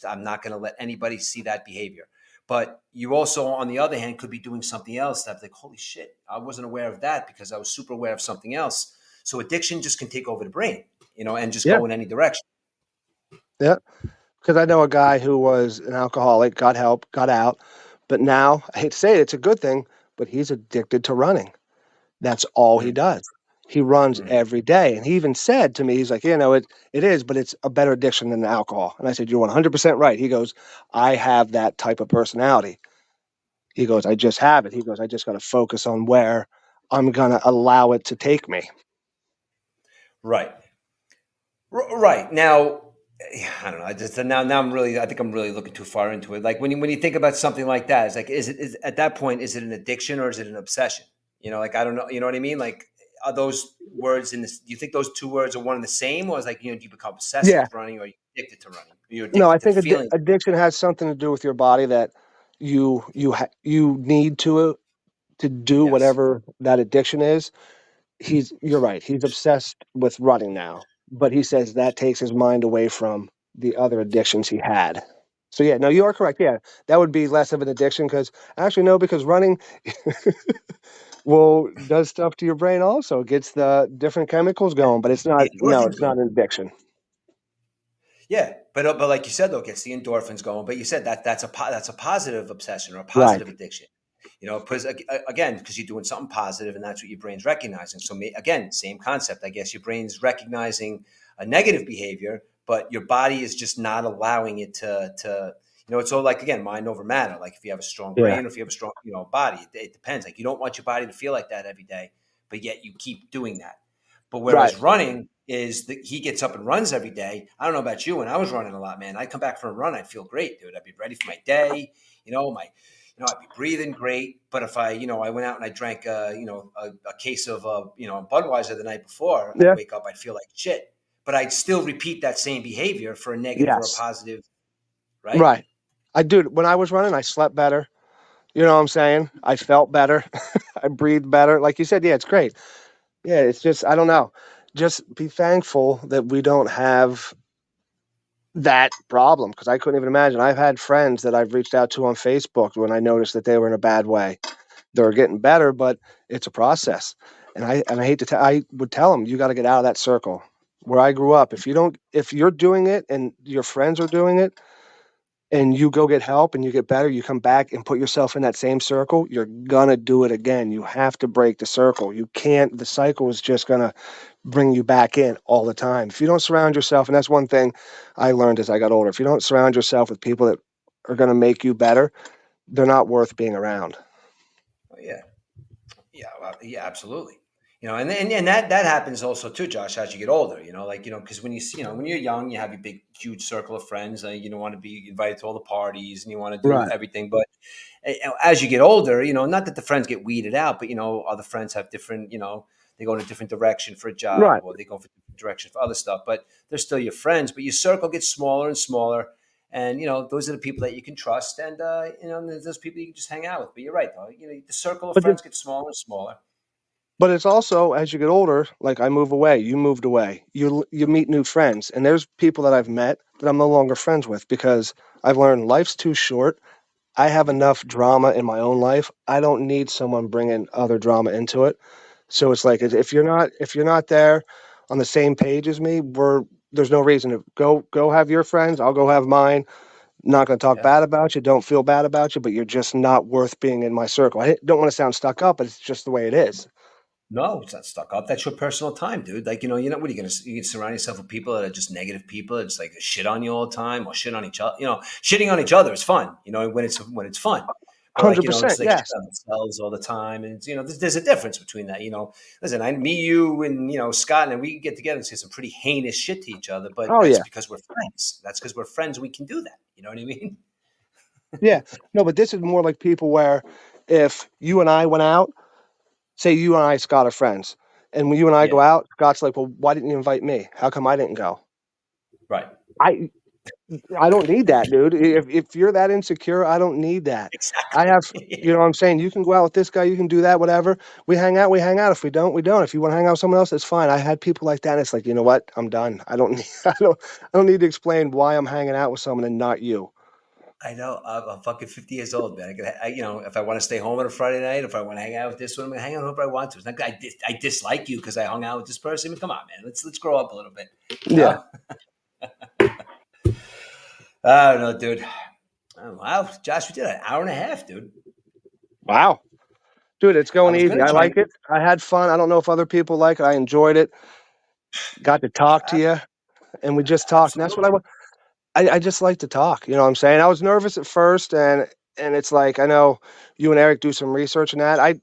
I'm not going to let anybody see that behavior. But you also, on the other hand, could be doing something else that's like, holy shit, I wasn't aware of that because I was super aware of something else. So addiction just can take over the brain, and just Yeah. go in any direction. Yeah. Because I know a guy who was an alcoholic, got help, got out, but now I hate to say it, it's a good thing, but he's addicted to running. That's all he Mm, does. He runs mm. every day. And he even said to me, he's like, it is, but it's a better addiction than alcohol. And I said, you're 100% right. He goes, I have that type of personality. He goes, I just have it. He goes, I just got to focus on where I'm going to allow it to take me. Right. Right now, I don't know. I just now I think I'm really looking too far into it. Like when you think about something like that, it's like is at that point, is it an addiction or is it an obsession? Like I don't know. You know what I mean? Like, are those words in this? Do you think those two words are one and the same, or is like, do you become obsessed Yeah. with running, or are you addicted to running? You're No, I addicted to the think feeling. addiction has something to do with your body that you need to do Yes. whatever that addiction is. You're right. He's obsessed with running now, but he says that takes his mind away from the other addictions he had. So yeah, no, you are correct. Yeah, that would be less of an addiction because actually no, because running will does stuff to your brain also. It gets the different chemicals going, but it's The not. No, endorphins it's not going. an addiction. Yeah, but like you said, though, it gets the endorphins going. But you said that's a positive obsession or a Right. positive addiction. Because again, because you're doing something positive, and that's what your brain's recognizing. So again, same concept. I guess your brain's recognizing a negative behavior, but your body is just not allowing it to. It's all like, again, mind over matter. Like if you have a strong Yeah. brain or if you have a strong body, it depends. Like you don't want your body to feel like that every day, but yet you keep doing that. But Right. whereas running is that he gets up and runs every day. I don't know about you. When I was running a lot, man, I'd come back from a run, I'd feel great, dude. I'd be ready for my day. I'd be breathing great. But if I went out and I drank, a case of, Budweiser the night before, I'd Yeah. wake up, I'd feel like shit. But I'd still repeat that same behavior for a negative or a Yes. positive, right? Right. I do. When I was running, I slept better. You know what I'm saying? I felt better. I breathed better. Like you said, yeah, it's great. Yeah, it's just I don't know. Just be thankful that we don't have that problem because I couldn't even imagine. I've had friends that I've reached out to on Facebook when I noticed that they were in a bad way. They're getting better, but it's a process. And I hate to tell I would tell them you got to get out of that circle. Where I grew up, if you're doing it and your friends are doing it and you go get help and you get better, you come back and put yourself in that same circle, you're gonna do it again. You have to break the circle. You can't, the cycle is just gonna bring you back in all the time. If you don't surround yourself, and that's one thing I learned as I got older, if you don't surround yourself with people that are gonna make you better, they're not worth being around. Oh, yeah. Yeah, well, yeah, absolutely. And that happens also too, Josh, as you get older. Because when you're young, you have your big, huge circle of friends. You don't want to be invited to all the parties, and you want to do Right. everything. But as you get older, not that the friends get weeded out, but other friends have different. They go in a different direction for a job, Right. or they go for a different direction for other stuff. But they're still your friends. But your circle gets smaller and smaller. And those are the people that you can trust, and there's those people you can just hang out with. But you're right, though. The circle of But friends gets smaller and smaller. But it's also as you get older, like I move away, you moved away. You meet new friends, and there's people that I've met that I'm no longer friends with because I've learned life's too short. I have enough drama in my own life. I don't need someone bringing other drama into it. So it's like Yeah, if you're not there on the same page as me, there's no reason to go have your friends. I'll go have mine. Not going to talk yeah. bad about you. Don't feel bad about you, but you're just not worth being in my circle. I don't want to sound stuck up, but it's just the way it is. No, it's not stuck up. That's your personal time, dude. Like, what are you gonna? You can surround yourself with people that are just negative people. It's like shit on you all the time, or shit on each other. Shitting on each other is fun. When it's fun. But like, 100%. it's like shit Yes. on themselves all the time, and there's a difference between that. Listen, you, and Scott, and we get together and say some pretty heinous shit to each other, but Oh that's yeah. because we're friends. That's because we're friends. We can do that. You know what I mean? Yeah. No, but this is more like people where if you and I went out, say you and I, Scott, are friends, and when you and I go Yeah. out, Scott's like, "Well, why didn't you invite me? How come I didn't go?" Right. I I don't need that, dude. If you're that insecure, I don't need that. I Exactly. have, you know what I'm saying? You can go out with this guy, you can do that, whatever. We hang out, we hang out. If we don't, we don't. If you want to hang out with someone else, that's fine. I had people like that. And it's like, you know what? I'm done. I don't need, I don't need to explain why I'm hanging out with someone and not you. I know. I'm fucking 50 years old, man. If I want to stay home on a Friday night, if I want to hang out with this one, I'm gonna hang out whoever I want to. It's not like I dislike you because I hung out with this person. I mean, come on, man. Let's grow up a little bit. You Yeah. know? I don't know, dude. Oh, wow, Josh, we did an hour and a half, dude. Wow. Dude, it's I going was easy. gonna I try. like it. I had fun. I don't know if other people like it. I enjoyed it. Got to talk to you, and we just talked. And that's what Absolutely. I just like to talk. You know what I'm saying? I was nervous at first, and it's like I know you and Eric do some research in that. I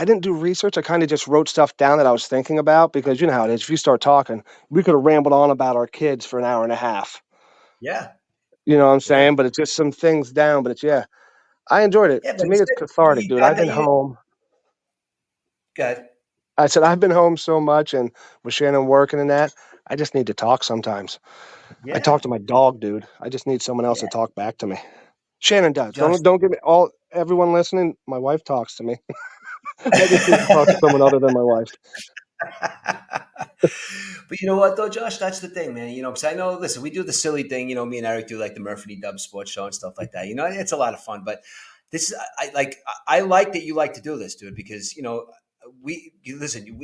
didn't do research. I kind of just wrote stuff down that I was thinking about because you know how it is. If you start talking, we could have rambled on about our kids for an hour and a half. Yeah. You know what I'm Yeah. saying? But it's just some things down. But it's yeah, I enjoyed it. Yeah, To but me, it's it's good. cathartic, You dude. I've got been you. home. Good. I said I've been home so much, and with Shannon working and that, I just need to talk sometimes. I Yeah. talk to my dog, dude. I just need someone else Yeah. to talk back to me. Shannon does. Josh. Don't get me all. Everyone listening, my wife talks to me. I just need to talk to someone other than my wife. But you know what though, Josh? That's the thing, man. Because I know, listen, we do the silly thing. Me and Eric do like the Murphy Dub sports show and stuff like that. It's a lot of fun. But this is, I like that you like to do this, dude, because listen,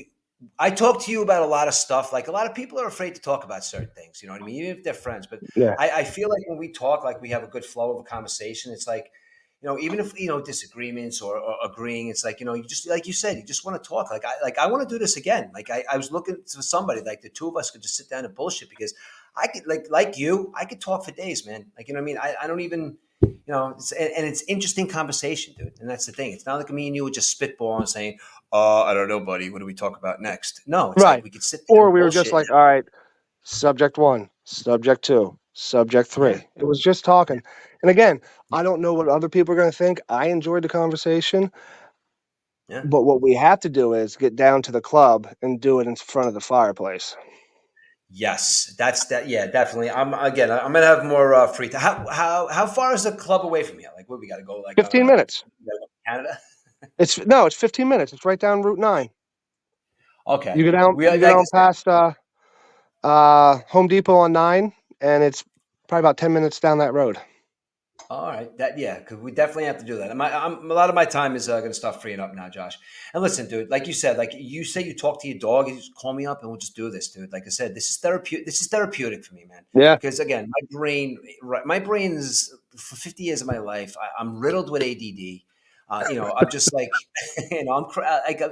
I talk to you about a lot of stuff. Like a lot of people are afraid to talk about certain things. You know what I mean? Even if they're friends. But Yeah. I feel like when we talk, like we have a good flow of a conversation. It's like, even if disagreements or agreeing, it's like you just like you said, you just want to talk. I want to do this again. Like I was looking for somebody like the two of us could just sit down and bullshit because I could like you, I could talk for days, man. Like you know what I mean. I don't even and it's interesting conversation, dude. And that's the thing. It's not like me and you would just spitball and saying, I don't know, buddy. What do we talk about next? No, it's like Right. we could sit there Or and we were just bullshit. like, all right, subject one, subject two, subject Yeah, three. It was just talking. And again, I don't know what other people are going to think. I enjoyed the conversation, yeah. but what we have to do is get down to the club and do it in front of the fireplace. Yes, that's that. Yeah, definitely. I'm gonna have more free time. How far is the club away from here? Like, what we got to go? Like, 15 minutes. we gotta go to Canada. It's no, it's 15 minutes. It's right down Route 9. Okay, You go like I down said. past Home Depot on 9, and it's probably about 10 minutes down that road. All right, because we definitely have to do that. A lot of my time is going to start freeing up now, Josh. And listen, dude, like you say, you talk to your dog, you just call me up and we'll just do this, dude. Like I said, this is therapeutic. This is therapeutic for me, man. Yeah. Because again, my brain is for 50 years of my life, I'm riddled with ADD. I'm just like,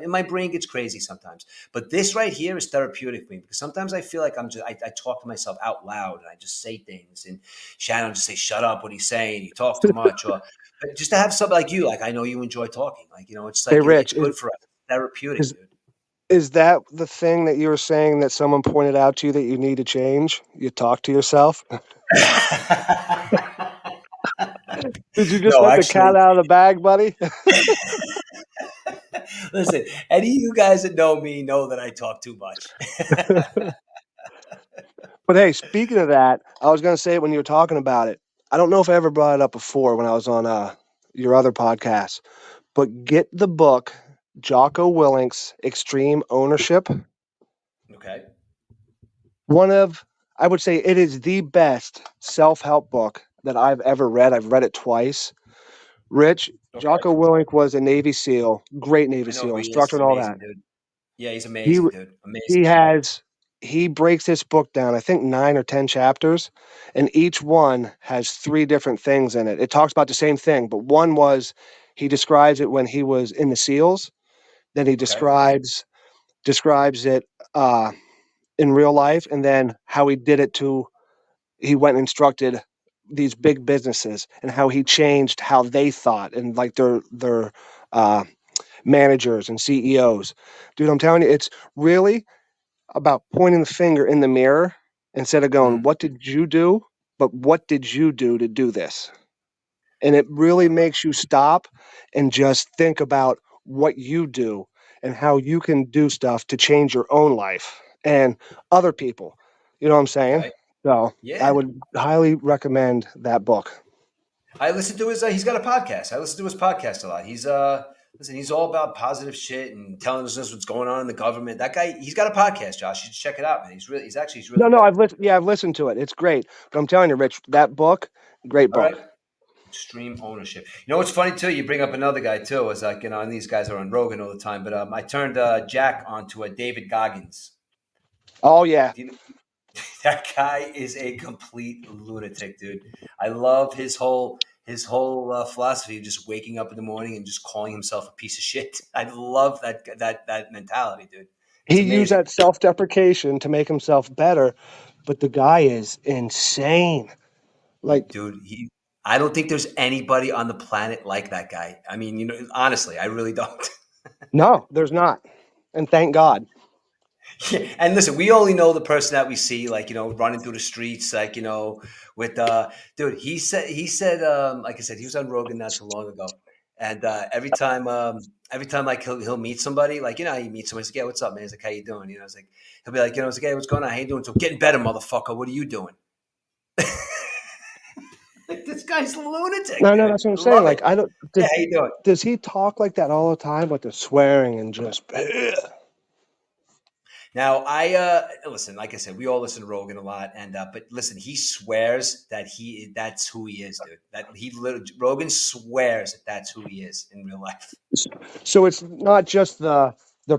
my brain gets crazy sometimes. But this right here is therapeutic for me because sometimes I feel like I talk to myself out loud and I just say things and Shannon just say, "Shut up! What are you saying? You talk too much." Or but just to have somebody like you, like I know you enjoy talking. Like it's Hey, like it's Rich, good for us. Therapeutic, is dude. is that the thing that you were saying that someone pointed out to you that you need to change? You talk to yourself? Did you just No, let the cat actually, out of the bag, buddy? listen. Any of you guys that know me know that I talk too much. But hey, speaking of that, I was going to say it when you were talking about it. I don't know if I ever brought it up before when I was on your other podcast, but get the book Jocko Willink's Extreme Ownership. Okay. One of, I would say it is the best self-help book that I've ever read. I've read it twice. Rich, Okay. Jocko Willink was a Navy SEAL, great Navy I know SEAL, who he is. instructor He's and all that. amazing, dude. Yeah, he's He amazing, dude. Amazing. he has he breaks this book down, I think 9 or 10 chapters, and each one has three different things in it. It talks about the same thing, but one was he describes it when he was in the SEALs. Then he Okay. describes it in real life, and then how he did it to he went and instructed these big businesses and how he changed how they thought and like their uh, managers and CEOs. Dude, I'm telling you, it's really about pointing the finger in the mirror instead of going, Mhm. "What did you do?" But what did you do to do this? And it really Right. makes you stop and just think about what you do and how you can do stuff to change your own life and other people. You know what I'm saying? Okay. So I Yeah. would highly recommend that book. I listen to his. He's got a podcast. I listen to his podcast a lot. Listen. He's all about positive shit and telling us what's going on in the government. That guy. He's got a podcast, Josh. You should check it out, man. He's really No, no, good. I've listened. Yeah, I've listened to it. It's great. But I'm telling you, Rich, that book, great All right. book. Extreme ownership. You know what's funny too? You bring up another guy too. Is like and these guys are on Rogan all the time. But I turned Jack onto a David Goggins. Oh yeah, Do you know, that guy is a complete lunatic, dude. I love his whole philosophy of just waking up in the morning and just calling himself a piece of shit. I love that mentality, dude. It's he used amazing, that self-deprecation to make himself better, but the guy is insane. Like, dude. I don't think there's anybody on the planet like that guy. I mean, honestly, I really don't. no, there's not, and thank God. And listen, we only know the person that we see, like running through the streets, like with dude. He said, like I said, he was on Rogan not too long ago, and every time like he'll meet somebody, like he meets somebody, he's like, yeah, what's up, man? He's like, how you doing? It's like he'll be like, it's like, hey, what's going on? How you doing? So getting better, motherfucker. What are you doing? Like, this guy's lunatic, No, no, dude. that's what I I'm saying. love it. Like, I don't. Yeah, how you doing? Does he talk like that all the time with the swearing and just? Now, I listen. Like I said, we all listen to Rogan a lot, and but listen, he swears that that's who he is, dude. Rogan swears that that's who he is in real life. So it's not just the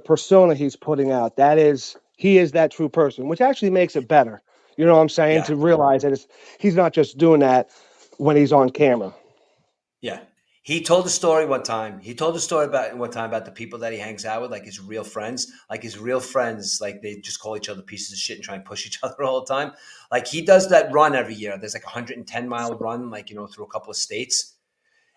persona he's putting out. That is, he is that true person, which actually makes it better. You know what I'm saying? Yeah, To realize that he's not just doing that when he's on camera. yeah. He told a story one time. He told a story about one time about the people that he hangs out with, like his real friends. Like his real friends, like they just call each other pieces of shit and try and push each other all the time. Like he does that run every year. There's like a 110-mile run, like through a couple of states.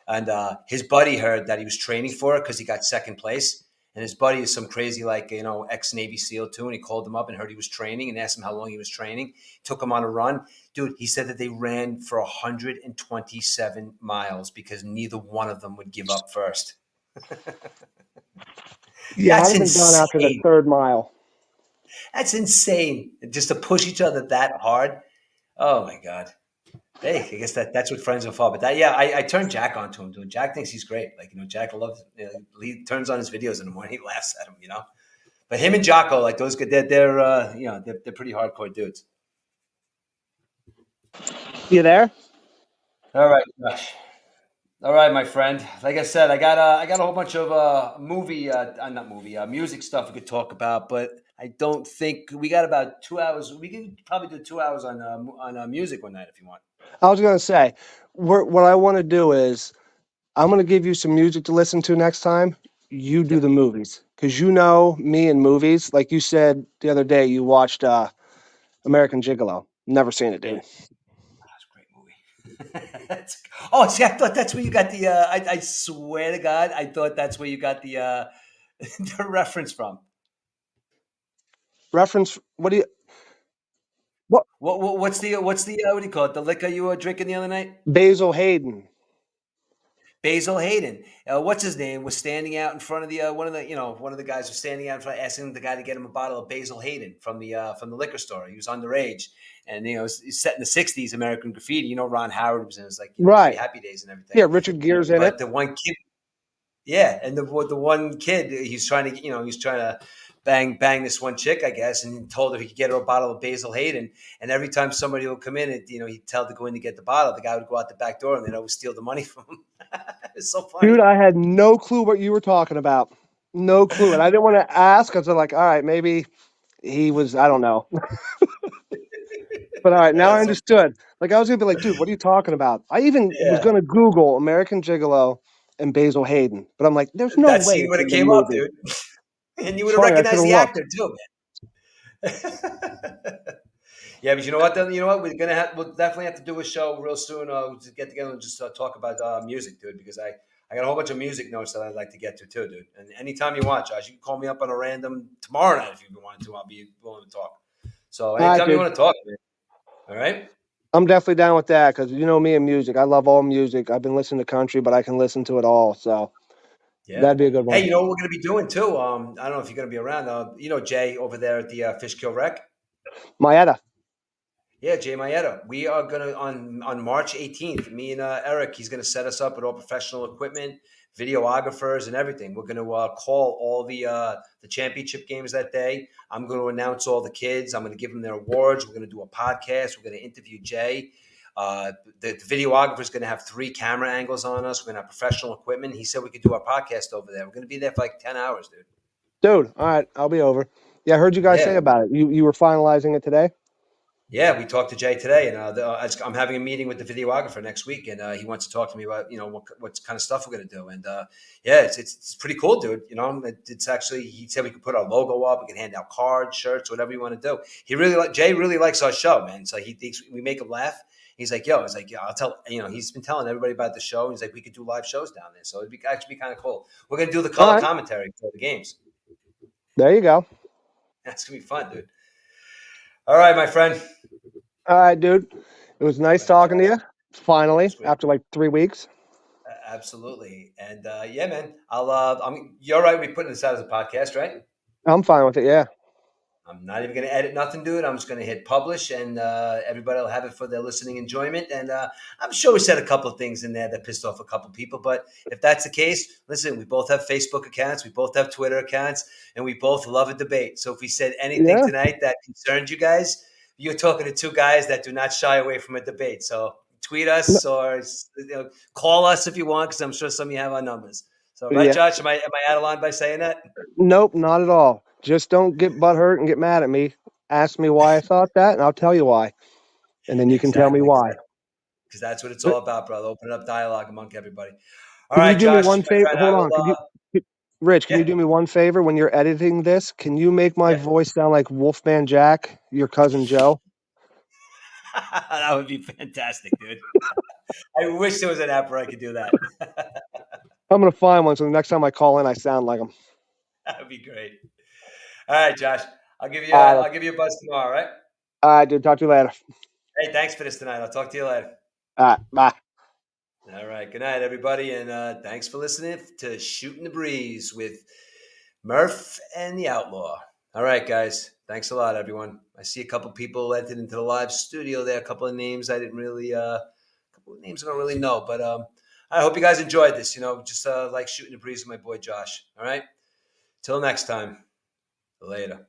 And his buddy heard that he was training for it because he got second place. And his buddy is some crazy, like, ex Navy SEAL too. And he called him up and heard he was training and asked him how long he was training. Took him on a run. Dude, he said that they ran for 127 miles because neither one of them would give up first. Yeah, I'd That's have been done after the insane. third mile. That's insane. Just to push each other that hard. Oh, my God. Hey, I guess that's what friends are for. But that, yeah, I turned Jack onto him, dude. Jack thinks he's great. Like, Jack loves. He turns on his videos in the morning. He laughs at him. But him and Jocko, like those, they're pretty hardcore dudes. You there? All right, Josh. All right, my friend. Like I said, I got a whole bunch of not movie, music stuff we could talk about, but I don't think we got about 2 hours. We can probably do 2 hours on music one night if you want. I was gonna say, what I want to do is I'm gonna give you some music to listen to next time. You do Yep. the movies, because you know me and movies. Like you said the other day, you watched American Gigolo. Never seen it, Yeah. dude. That's a great movie. Oh, see, I thought that's where you got the. I swear to God, I thought that's where you got the the reference from. Reference? What do you? What? What's the what do you call it? The liquor you were drinking the other night? Basil Hayden. Basil Hayden. What's his name? Was standing out in front of the one of the guys was standing out in front, asking the guy to get him a bottle of Basil Hayden from the liquor store. He was underage, and he's set in the '60s American Graffiti. Ron Howard was in his Three Right. Happy Days and everything. Yeah, Richard Gere's in it. But the one kid, yeah, and the one kid, he's trying to bang this one chick, I guess, and he told her he could get her a bottle of Basil Hayden. And every time somebody would come in, and he'd tell to go in to get the bottle, the guy would go out the back door, and they'd always steal the money from him. It's so Dude, funny. I had no clue what you were talking about. No clue. And I didn't want to ask because I'm like, all right, maybe he was, I don't know. But all right, now I That's so understood. Like, I was going to be like, dude, what are you talking about? I even was yeah. going to Google American Gigolo and Basil Hayden. But I'm like, there's no That way scene it's would have in the came up, movie. dude, and you would have Funny, I should recognized have the looked. actor too, man. Yeah, but you know what? Then you know what? We'll definitely have to do a show real soon. To get together and just talk about music, dude. Because I got a whole bunch of music notes that I'd like to get to too, dude. And anytime you want, Josh, you can call me up on a random tomorrow night if you want to. I'll be willing to talk. So All right, anytime you dude. want to talk, man. All right. I'm definitely down with that because you know me and music. I love all music. I've been listening to country, but I can listen to it all. So, Yeah. That'd be a good Hey, one. you know what we're going to be doing too? I don't know if you're going to be around. You know Jay over there at the Fish Kill Rec. Maeda. Yeah, Jay Mayetta. We are gonna on March 18th. Me and Eric, he's gonna set us up with all professional equipment, videographers, and everything. We're gonna call all the championship games that day. I'm going to announce all the kids. I'm going to give them their awards. We're going to do a podcast. We're going to interview Jay. The videographer is going to have 3 camera angles on us. We're going to have professional equipment. He said we could do our podcast over there. We're going to be there for like 10 hours, dude. Dude, all right, I'll be over. Yeah, I heard you guys Yeah. say about it. You were finalizing it today? Yeah, we talked to Jay today, and I'm having a meeting with the videographer next week, and he wants to talk to me about what kind of stuff we're going to do, and yeah, it's pretty cool, dude. It's actually he said we could put our logo up, we can hand out cards, shirts, whatever you want to do. Jay really likes our show, man. So he thinks we make him laugh. He's like, yo, I'll tell he's been telling everybody about the show. He's like, we could do live shows down there, so it'd be actually be kind of cool. We're going to do the All color right, commentary for the games. there you go. That's gonna be fun, dude. All right, my friend. All right, dude. It was All nice right, talking to Josh. you. Yeah, Finally, it's great. after like 3 weeks. Absolutely. And yeah, man, you're right. We putting this out as a podcast, right? I'm fine with it. Yeah. I'm not even going to edit nothing, dude. I'm just going to hit publish, and everybody will have it for their listening enjoyment. And I'm sure we said a couple of things in there that pissed off a couple of people. But if that's the case, listen, we both have Facebook accounts, we both have Twitter accounts, and we both love a debate. So if we said anything Yeah. tonight that concerned you guys, you're talking to 2 guys that do not shy away from a debate. So tweet No, us or call us if you want, because I'm sure some of you have our numbers. So, right, yeah. Josh? Am I out of line by saying that? Nope, not at all. Just don't get butthurt and get mad at me. Ask me why I thought that, and I'll tell you why. And then you can tell me Exactly, why. because that's what it's Uh, all about, brother. Open up dialogue among everybody. All Can you right, do me Josh, one my favor? friend, Hold I will. on. Rich, can you Yeah, do me one favor when you're editing this? Can you make my yeah, voice sound like Wolfman Jack, your cousin Joe? that would be fantastic, dude. I wish there was an app where I could do that. I'm gonna find one so the next time I call in, I sound like him. That would be great. All right, Josh, I'll give you All a, right, I'll give you a buzz tomorrow. All right. all right, dude. Talk to you later. Hey, thanks for this tonight. I'll talk to you later. All right, bye. All right. Good night, everybody, and thanks for listening to Shooting the Breeze with Murph and the Outlaw. All right, guys. Thanks a lot, everyone. I see a couple people entered into the live studio there. A couple of names I didn't really, a couple of names I don't really know, but I hope you guys enjoyed this. Just like Shooting the Breeze with my boy Josh. All right. Till next time. Later.